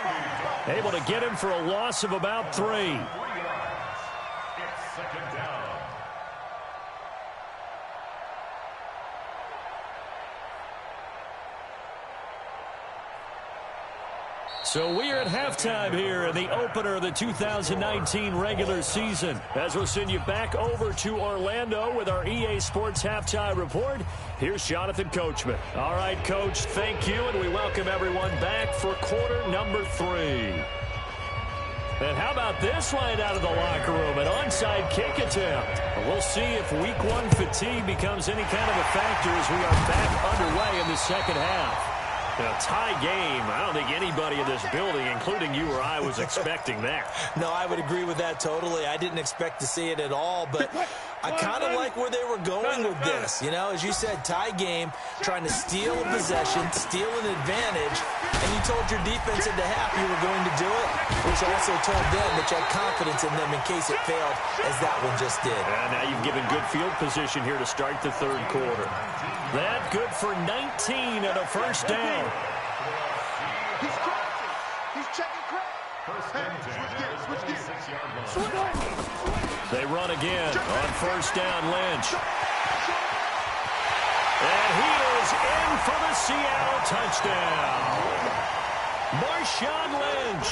able to get him for a loss of about 3. It's second down. So we are at halftime here in the opener of the 2019 regular season. As we'll send you back over to Orlando with our EA Sports Halftime Report, here's Jonathan Coachman. All right, Coach, thank you, and we welcome everyone back for quarter number 3. And how about this line out of the locker room, an onside kick attempt. We'll see if week 1 fatigue becomes any kind of a factor as we are back underway in the second half. A tie game. I don't think anybody in this building, including you or I, was expecting that. No, I would agree with that totally. I didn't expect to see it at all, but I kind of like where they were going with this. You know, as you said, tie game, trying to steal a possession, steal an advantage, and you told your defense at the half you were going to do it, which also told them that you had confidence in them in case it failed, as that one just did. And now you've given good field position here to start the 3rd quarter. That good for 19 and a 1st down. He's crossing. He's checking crack. First and 10. They run again on first down. Lynch. And he is in for the Seattle touchdown. Marshawn Lynch,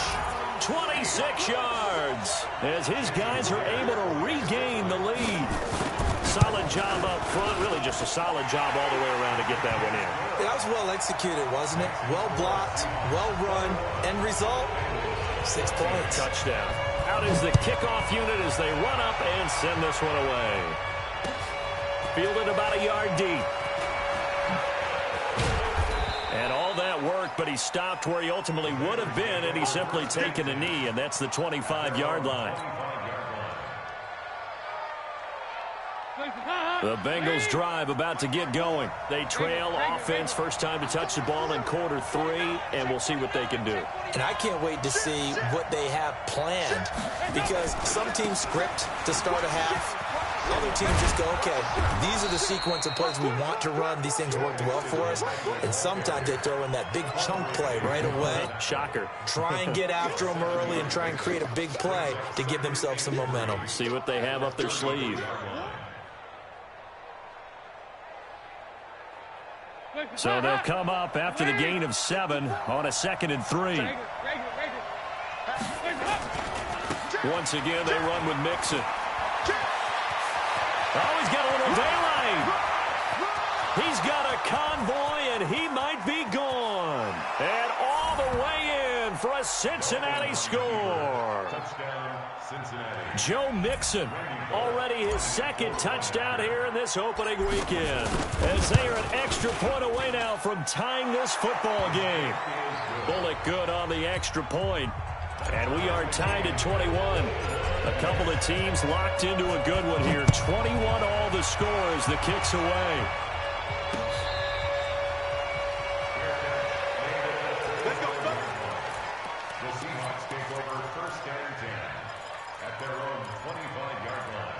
26 yards, as his guys are able to regain the lead. Solid job up front, really just a solid job all the way around to get that one in. That was well executed, wasn't it? Well blocked, well run, end result, 6 points. Touchdown. Out is the kickoff unit as they run up and send this one away. Fielded about a yard deep. And all that work, but he stopped where he ultimately would have been, and he's simply taken a knee, and that's the 25-yard line. The Bengals drive about to get going. They trail offense, first time to touch the ball in quarter 3, and we'll see what they can do. And I can't wait to see what they have planned, because some teams script to start a half. Other teams just go, okay, these are the sequence of plays we want to run. These things worked well for us. And sometimes they throw in that big chunk play right away. Shocker. Try and get after them early and try and create a big play to give themselves some momentum. See what they have up their sleeve. So they'll come up after the gain of 7 on a 2nd and 3. Once again, they run with Mixon. Oh, he's got a little daylight. He's got a convoy, and he might be gone. And all the way in for a Cincinnati score. Touchdown, Cincinnati. Joe Mixon, already his 2nd touchdown here in this opening weekend, as they are an extra point away now from tying this football game. Bullock good on the extra point. And we are tied at 21. A couple of teams locked into a good one here. 21 all the scores. The kick's away. The Seahawks take over first and 10 at their own 25-yard line.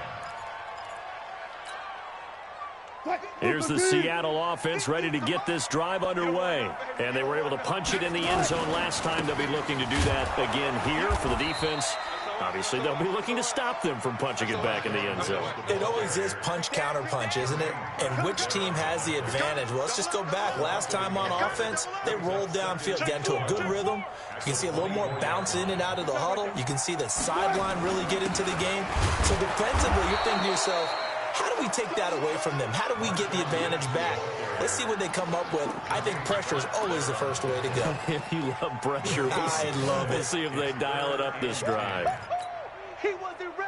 Here's the Seattle offense ready to get this drive underway. And they were able to punch it in the end zone last time. They'll be looking to do that again here for the defense. Obviously, they'll be looking to stop them from punching it back in the end zone. It always is punch-counter-punch, isn't it? And which team has the advantage? Well, let's just go back. Last time on offense, they rolled downfield, got into a good rhythm. You can see a little more bounce in and out of the huddle. You can see the sideline really get into the game. So defensively, you're thinking to yourself, how do we take that away from them? How do we get the advantage back? Let's see what they come up with. I think pressure is always the first way to go. You love pressure. I love it. We'll see if they dial it up this drive.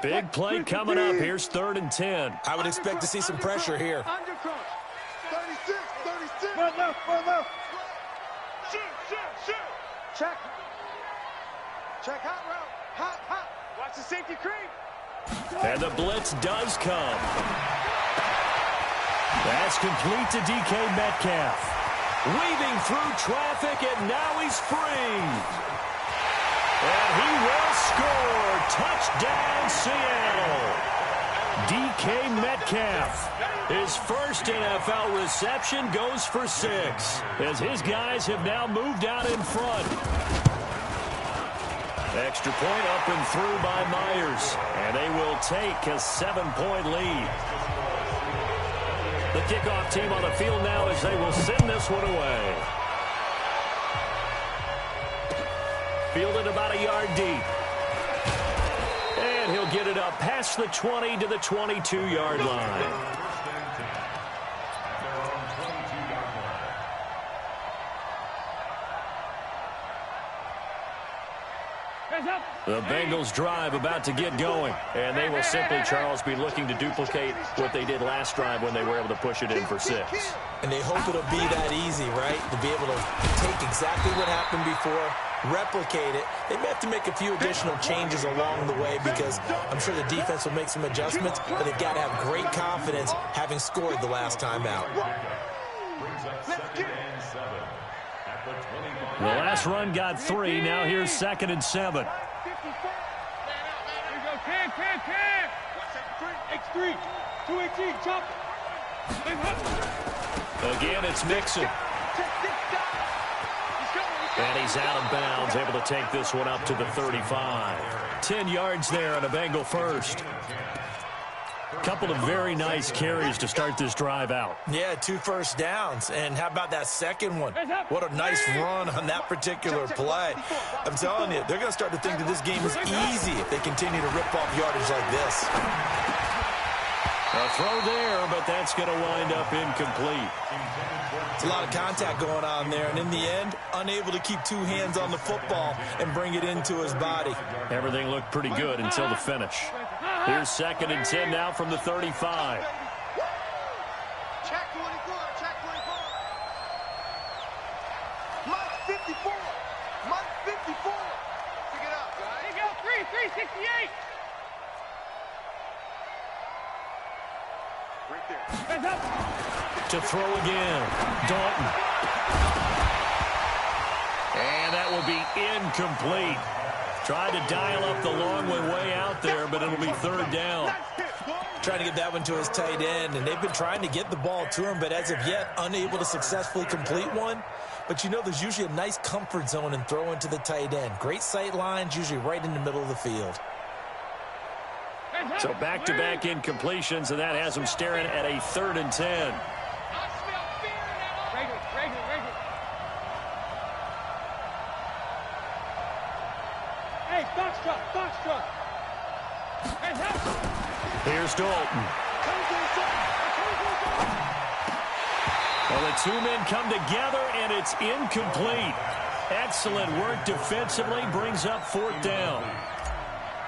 Big play coming up. Here's 3rd and 10. I would expect to see some pressure here. 36. Front left. Shoot. Check. Hot route. Hot. Watch the safety creep. And the blitz does come. That's complete to DK Metcalf. Weaving through traffic, and now he's free. And he will score. Touchdown, Seattle. DK Metcalf. His first NFL reception goes for 6, as his guys have now moved out in front. Extra point up and through by Myers. And they will take a 7-point lead. The kickoff team on the field now as they will send this one away. Fielded about a yard deep. And he'll get it up past the 20 to the 22-yard line. The Bengals drive about to get going. And they will simply, Charles, be looking to duplicate what they did last drive when they were able to push it in for 6. And they hope it'll be that easy, right? To be able to take exactly what happened before, replicate it. They may have to make a few additional changes along the way because I'm sure the defense will make some adjustments, but they've got to have great confidence having scored the last time out. The last run got 3. Now here's 2nd and 7. X3, 218, jump. Again, it's Mixon. And he's out of bounds, able to take this one up to the 35. 10 yards there on a Bengal first. Couple of very nice carries to start this drive out. Yeah, 2 first downs. And how about that second one? What a nice run on that particular play. I'm telling you, they're going to start to think that this game is easy if they continue to rip off yardage like this. A throw there, but that's going to wind up incomplete. It's a lot of contact going on there, and in the end, unable to keep 2 hands on the football and bring it into his body. Everything looked pretty good until the finish. Here's 2nd and 10 now from the 35. Check 24, check 24. Mike 54. Mike 54. Pick it up, guys. Here you go, 368. Right there. To throw again. Dalton. And that will be incomplete. Tried to dial up the long way out there, but it'll be 3rd down. Trying to get that one to his tight end, and they've been trying to get the ball to him, but as of yet, unable to successfully complete one. But you know there's usually a nice comfort zone in throwing to the tight end. Great sight lines, usually right in the middle of the field. So back-to-back incompletions, and that has him staring at a 3rd and 10. Hey, box truck. Here's Dalton. Well, the 2 men come together, and it's incomplete. Excellent work defensively, brings up 4th down.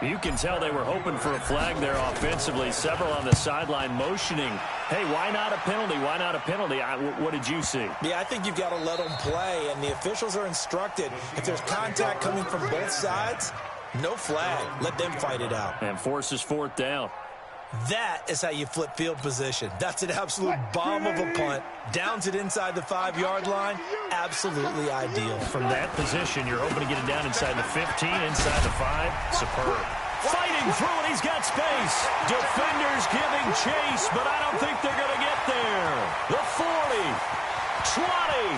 You can tell they were hoping for a flag there offensively. Several on the sideline motioning, hey, why not a penalty? Why not a penalty? What did you see? Yeah, I think you've got to let them play, and the officials are instructed. If there's contact coming from both sides, no flag. Let them fight it out. And forces 4th down. That is how you flip field position. That's an absolute bomb of a punt. Downs it inside the 5-yard line. Absolutely ideal. From that position, you're hoping to get it down inside the 15, inside the 5. Superb. Fighting through it. He's got space. Defenders giving chase, but I don't think they're going to get there. The 40, 20,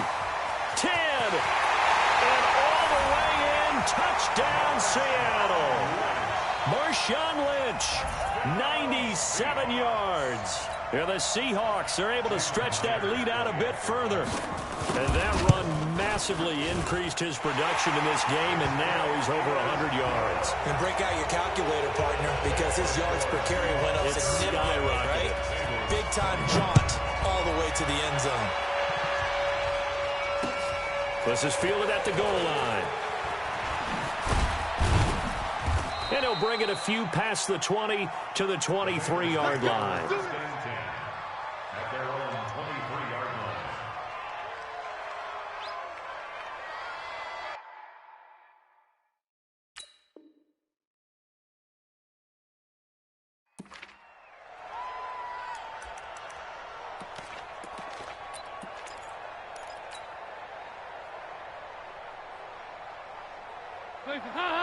10, and all the way in. Touchdown, Seattle. Marshawn Lynch, 97 yards. Here the Seahawks are able to stretch that lead out a bit further. And that run massively increased his production in this game, and now he's over 100 yards. And break out your calculator, partner, because his yards per carry went up significantly, right? Big-time jaunt all the way to the end zone. This is fielded at the goal line. And he'll bring it a few past the 20 to the 23-yard line. At their own 23-yard line.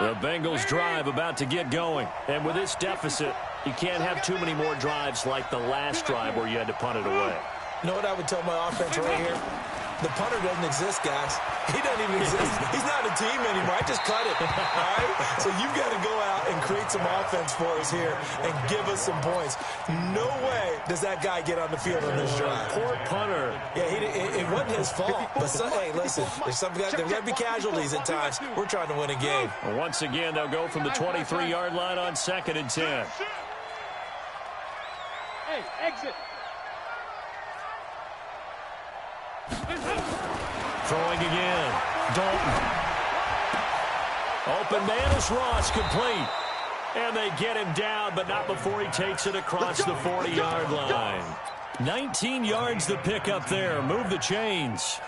The Bengals drive about to get going. And with this deficit, you can't have too many more drives like the last drive where you had to punt it away. You know what I would tell my offense right here? The punter doesn't exist, guys. He doesn't even exist. He's not a team anymore. I just cut it. All right? So you've got to go out and create some offense for us here and give us some points. No way does that guy get on the field on this drive. Poor punter. Yeah, it wasn't his fault. But, hey, listen, there's going to be casualties at times. We're trying to win a game. Well, once again, they'll go from the 23-yard line on 2nd and 10. Hey, exit. Throwing again. Dalton. Open man is Ross, complete. And they get him down, but not before he takes it across the 40-yard line. 19 yards the pickup there. Move the chains.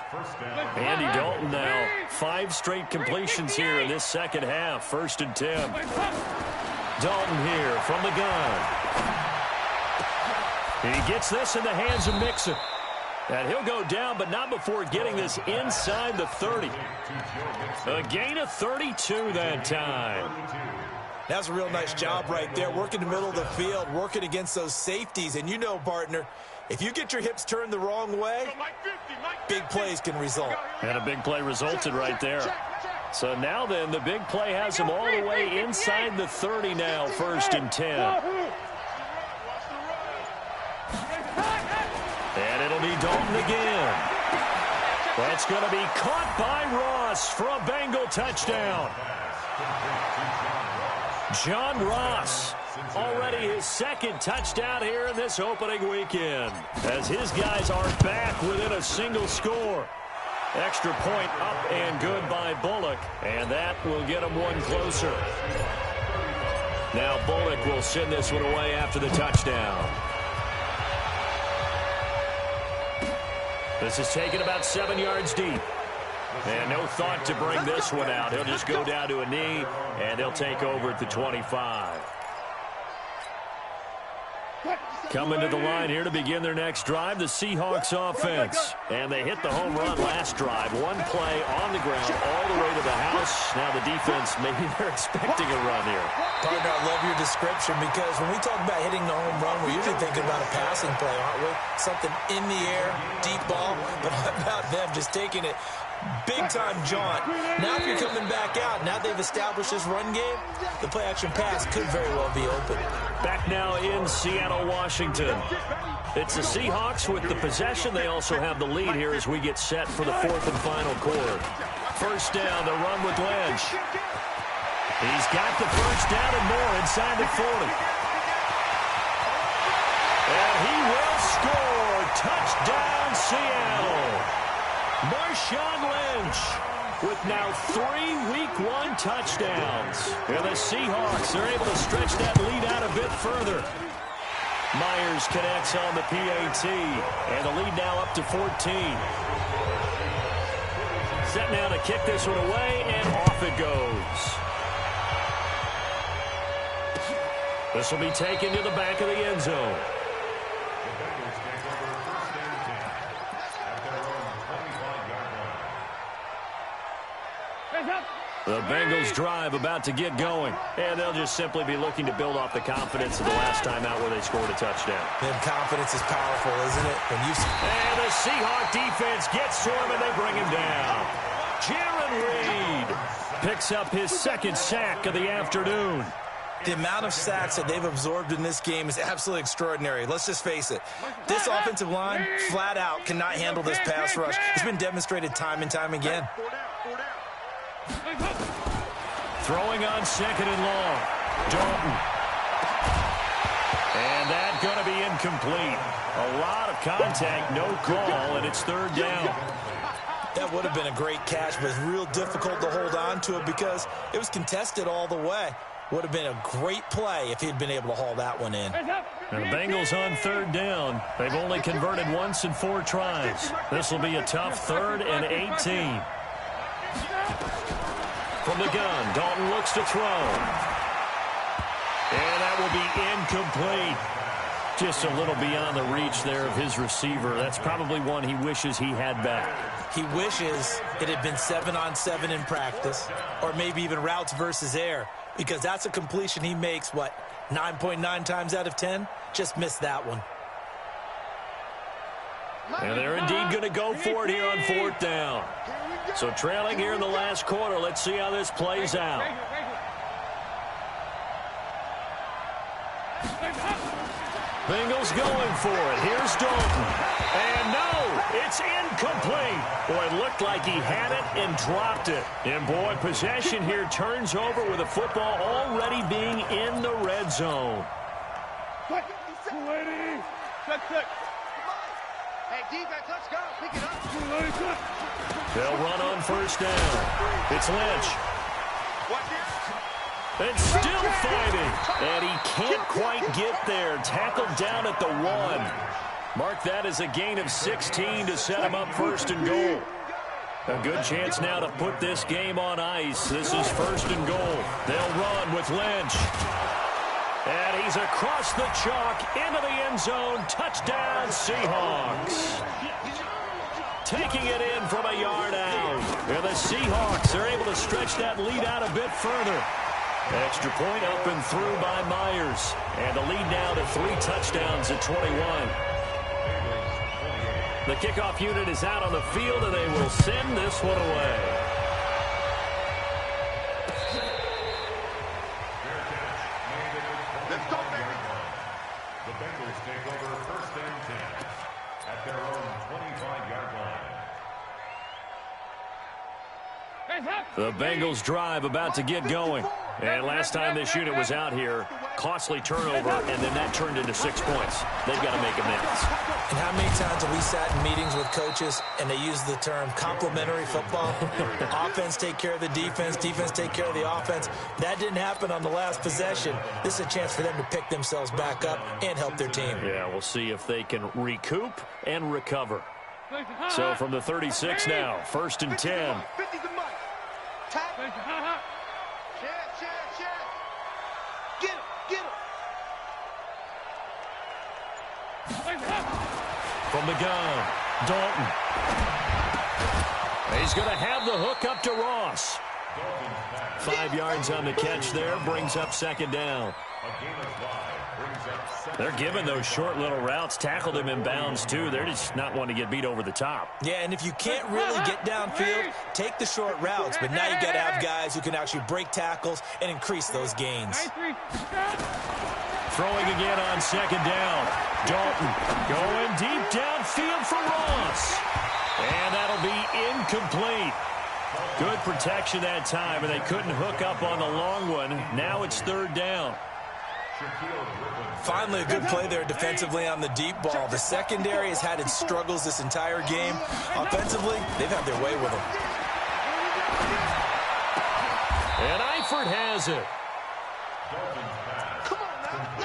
Andy Dalton now. 5 straight completions here in this second half. 1st and 10. Dalton here from the gun. He gets this in the hands of Mixon. And he'll go down, but not before getting this inside the 30. A gain of 32 that time. That was a real nice job right there, working the middle of the field, working against those safeties. And you know, partner, If you get your hips turned the wrong way, big plays can result. And a big play resulted right there. So now then, the big play has him all the way inside the 30 now, 1st and 10. And it'll be Dalton again. That's going to be caught by Ross for a Bengal touchdown. John Ross, already his 2nd touchdown here in this opening weekend, as his guys are back within a single score. Extra point up and good by Bullock, and that will get him one closer. Now Bullock will send this one away after the touchdown. This is taken about 7 yards deep. And no thought to bring this one out. He'll just go down to a knee, and he'll take over at the 25. Coming to the line here to begin their next drive, the Seahawks offense. And they hit the home run last drive. One play on the ground all the way to the house. Now the defense, maybe they're expecting a run here. Partner, I love your description, because when we talk about hitting the home run, we're usually thinking about a passing play, aren't we? Something in the air, deep ball. But how about them just taking it big-time jaunt? Now if you're coming back out, now they've established this run game, the play-action pass could very well be open. Back now in Seattle, Washington. It's the Seahawks with the possession. They also have the lead here as we get set for the 4th and final quarter. First down, the run with Lynch. He's got the first down and more inside the 40. And he will score. Touchdown, Seattle. Marshawn Lynch with now 3 Week 1 touchdowns. And the Seahawks are able to stretch that lead out a bit further. Myers connects on the PAT, and the lead now up to 14. Set now to kick this one away, and off it goes. This will be taken to the back of the end zone. The Bengals drive about to get going, and they'll just simply be looking to build off the confidence of the last time out where they scored a touchdown. And confidence is powerful, isn't it? And the Seahawk defense gets to him, and they bring him down. Jaron Reed picks up his 2nd sack of the afternoon. The amount of sacks that they've absorbed in this game is absolutely extraordinary. Let's just face it. This offensive line, flat out, cannot handle this pass rush. It's been demonstrated time and time again. Throwing on 2nd and long. Dalton. And that's going to be incomplete. A lot of contact, no call, and it's 3rd down. That would have been a great catch, but it's real difficult to hold on to it because it was contested all the way. Would have been a great play if he'd been able to haul that one in. Now the Bengals on 3rd down. They've only converted once in 4 tries. This will be a tough 3rd and 18. From the gun, Dalton looks to throw. And that will be incomplete. Just a little beyond the reach there of his receiver. That's probably one he wishes he had back. He wishes it had been 7-on-7 in practice, or maybe even routes versus air, because that's a completion he makes, 9.9 times out of 10? Just missed that one. And they're indeed going to go for it here on 4th down. So trailing here in the last quarter. Let's see how this plays out. Bengals going for it. Here's Dalton. And no, it's incomplete. Boy, it looked like he had it and dropped it. And boy, possession here turns over with the football already being in the red zone. Hey, defense, let's go. Pick it up. They'll run on 1st down. It's Lynch. And still fighting. And he can't quite get there. Tackled down at the 1. Mark that as a gain of 16 to set him up 1st and goal. A good chance now to put this game on ice. This is 1st and goal. They'll run with Lynch. And he's across the chalk into the end zone. Touchdown, Seahawks. Taking it in from a yard out. And the Seahawks are able to stretch that lead out a bit further. Extra point up and through by Myers. And the lead now to 3 touchdowns at 21. The kickoff unit is out on the field, and they will send this one away. Let's go, baby. The Bengals take over 1st and 10 at their own 25-yard line. The Bengals drive about to get going. And last time this unit was out here, costly turnover, and then that turned into 6 points. They've got to make amends. And how many times have we sat in meetings with coaches and they use the term complementary football? Offense take care of the defense, defense take care of the offense. That didn't happen on the last possession. This is a chance for them to pick themselves back up and help their team. Yeah, we'll see if they can recoup and recover. So from the 36 now, 1st and 10. From the gun, Dalton. He's going to have the hook up to Ross. 5 yards on the catch there, brings up 2nd down. They're giving those short little routes, tackled him in bounds too. They're just not wanting to get beat over the top. Yeah, and if you can't really get downfield, take the short routes. But now you got to have guys who can actually break tackles and increase those gains. Throwing again on 2nd down. Dalton going deep downfield for Ross. And that'll be incomplete. Good protection that time, and they couldn't hook up on the long one. Now it's 3rd down. Finally, a good play there defensively on the deep ball. The secondary has had its struggles this entire game. Offensively, they've had their way with them. And Eifert has it.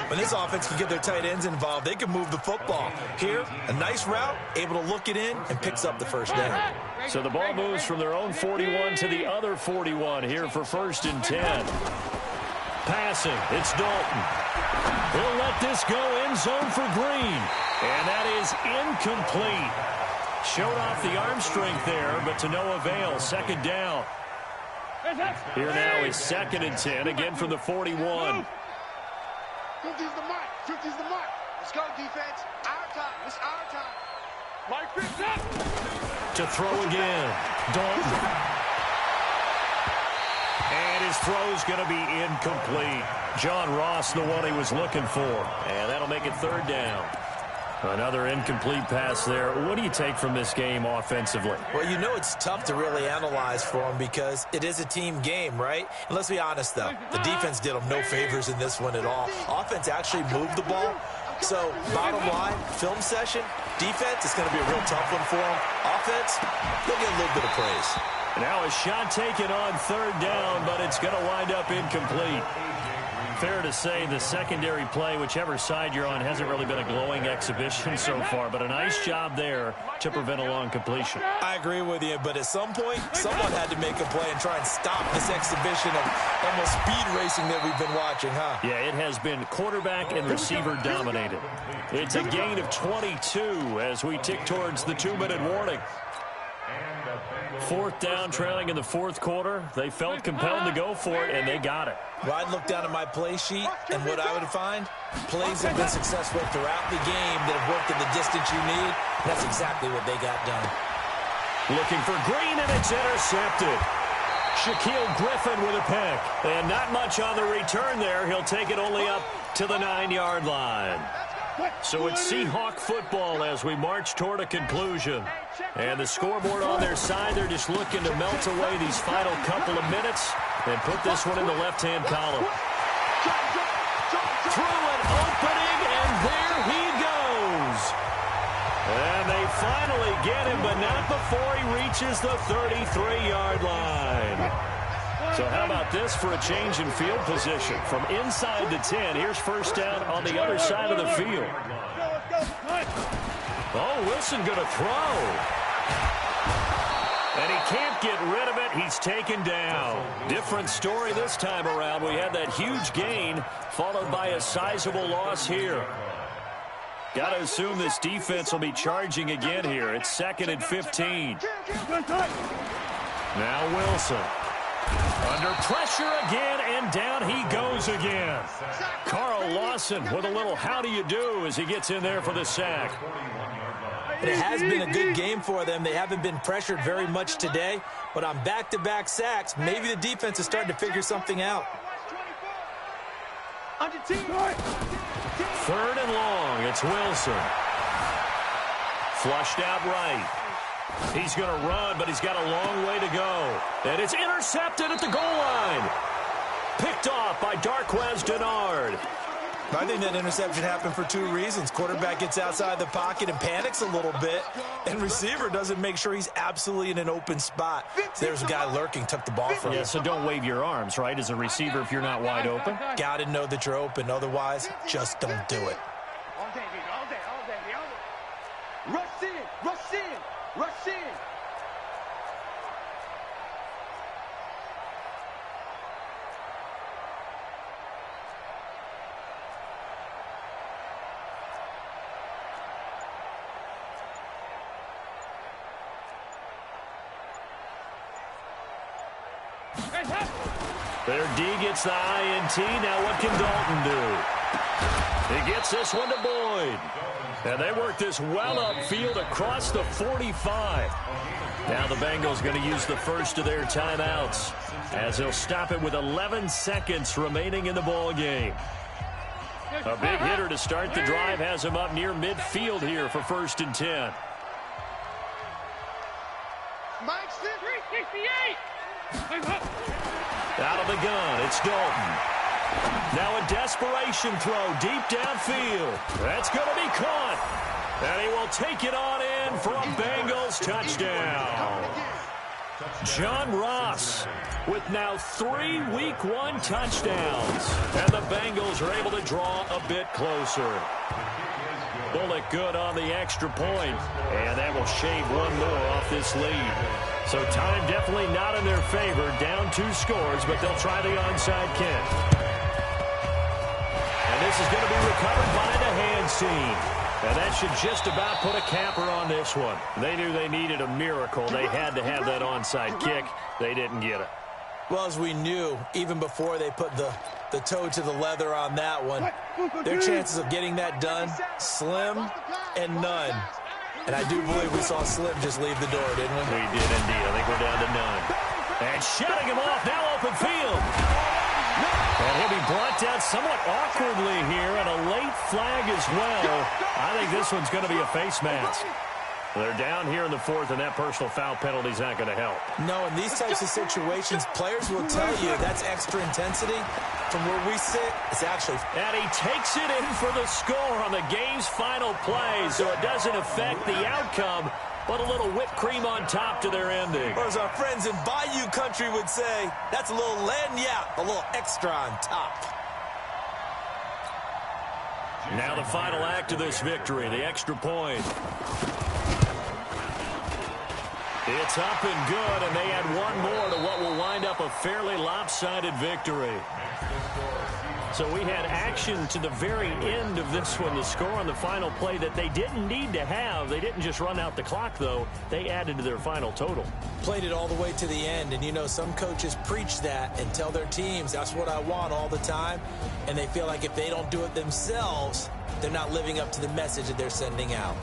When this offense can get their tight ends involved, they can move the football. Here, a nice route, able to look it in, and picks up the 1st down. So the ball moves from their own 41 to the other 41 here for 1st and 10. Passing, it's Dalton. He'll let this go end zone for Green. And that is incomplete. Showed off the arm strength there, but to no avail. 2nd down. Here now is 2nd and 10, again from the 41. 50's the mark. 50's the mark. Let's go, defense. Our time. It's our time. Mike, fix up. To throw again. Dalton. And his throw's going to be incomplete. John Ross, the one he was looking for. And that'll make it 3rd down. Another incomplete pass there. What do you take from this game offensively? Well, you know it's tough to really analyze for them because it is a team game, right? And let's be honest, though. The defense did them no favors in this one at all. Offense actually moved the ball. So, bottom line, film session, defense, it's going to be a real tough one for them. Offense, they'll get a little bit of praise. Now a shot taken on 3rd down, but it's going to wind up incomplete. Fair to say the secondary play, whichever side you're on, hasn't really been a glowing exhibition so far, but a nice job there to prevent a long completion. I agree with you, but at some point, someone had to make a play and try and stop this exhibition of almost speed racing that we've been watching, huh? Yeah, it has been quarterback and receiver dominated. It's a gain of 22 as we tick towards the 2-minute warning. 4th down, trailing in the 4th quarter. They felt compelled to go for it, and they got it. Well, I'd look down at my play sheet, and what I would find, plays have been successful throughout the game that have worked in the distance you need. That's exactly what they got done. Looking for Green, and it's intercepted. Shaquille Griffin with a pick. And not much on the return there. He'll take it only up to the 9-yard line. So it's Seahawk football as we march toward a conclusion. And the scoreboard on their side, they're just looking to melt away these final couple of minutes and put this one in the left-hand column. Through an opening, and there he goes. And they finally get him, but not before he reaches the 33-yard line. So how about this for a change in field position? From inside the 10, here's 1st down on the other side of the field. Oh, Wilson going to throw. And he can't get rid of it. He's taken down. Different story this time around. We had that huge gain followed by a sizable loss here. Got to assume this defense will be charging again here. It's 2nd and 15. Now Wilson. Under pressure again, and down he goes again. Carl Lawson with a little how do you do as he gets in there for the sack. And it has been a good game for them. They haven't been pressured very much today, but on back-to-back sacks, maybe the defense is starting to figure something out. 3rd and long. It's Wilson. Flushed out right. He's going to run, but he's got a long way to go. And it's intercepted at the goal line. Picked off by Darquez Denard. I think that interception happened for 2 reasons. Quarterback gets outside the pocket and panics a little bit, and receiver doesn't make sure he's absolutely in an open spot. There's a guy lurking, took the ball from him. Yeah, so don't wave your arms, right, as a receiver if you're not wide open? Got to know that you're open. Otherwise, just don't do it. All day. Rush in. Their D gets the INT. Now what can Dalton do? He gets this one to Boyd. And they work this well upfield across the 45. Now the Bengals going to use the first of their timeouts as they'll stop it with 11 seconds remaining in the ball game. A big hitter to start the drive has him up near midfield here for 1st and 10. Mike 368. Out of the gun, it's Dalton. Now a desperation throw deep downfield. That's going to be caught. And he will take it on in for a Bengals touchdown. John Ross with now 3 Week 1 touchdowns. And the Bengals are able to draw a bit closer. Bullock good on the extra point. And that will shave one more off this lead. So time definitely not in their favor. Down 2 scores, but they'll try the onside kick. And this is going to be recovered by the hands team. And that should just about put a capper on this one. They knew they needed a miracle. They had to have that onside kick. They didn't get it. Well, as we knew, even before they put the toe to the leather on that one, their chances of getting that done, slim and none. And I do believe we saw Slim just leave the door, didn't we? We did indeed. I think we're down to none. And shutting him off, now open field. And he'll be brought down somewhat awkwardly here, and a late flag as well. I think this one's going to be a face mask. They're down here in the 4th, and that personal foul penalty is not going to help. No, in these types of situations, players will tell you that's extra intensity. From where we sit, it's actually... And he takes it in for the score on the game's final play, so it doesn't affect the outcome, but a little whipped cream on top to their ending. Or as our friends in Bayou country would say, that's a little lagniappe, a little extra on top. Now the final act of this victory, the extra point. It's up and good, and they add one more to what will wind up a fairly lopsided victory. So we had action to the very end of this one, the score on the final play that they didn't need to have. They didn't just run out the clock, though. They added to their final total. Played it all the way to the end, and you know some coaches preach that and tell their teams, that's what I want all the time, and they feel like if they don't do it themselves, they're not living up to the message that they're sending out.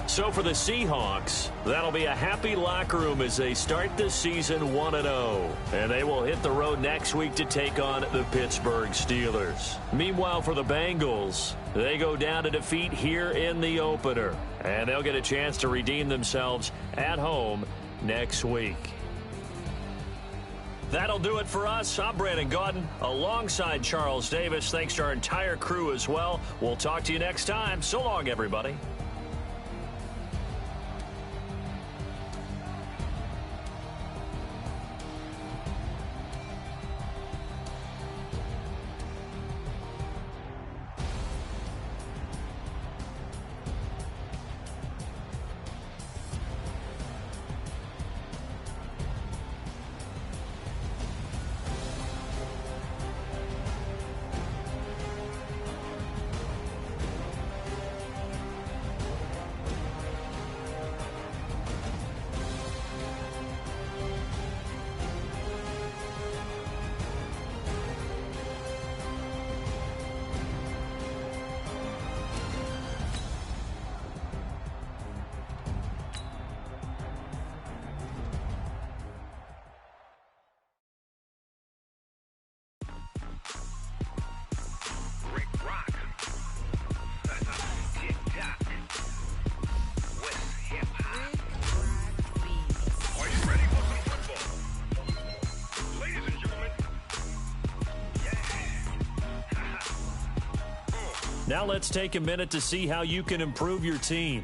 So for the Seahawks, that'll be a happy locker room as they start the season 1-0. And they will hit the road next week to take on the Pittsburgh Steelers. Meanwhile, for the Bengals, they go down to defeat here in the opener. And they'll get a chance to redeem themselves at home next week. That'll do it for us. I'm Brandon Gaudin alongside Charles Davis. Thanks to our entire crew as well. We'll talk to you next time. So long, everybody. Now let's take a minute to see how you can improve your team.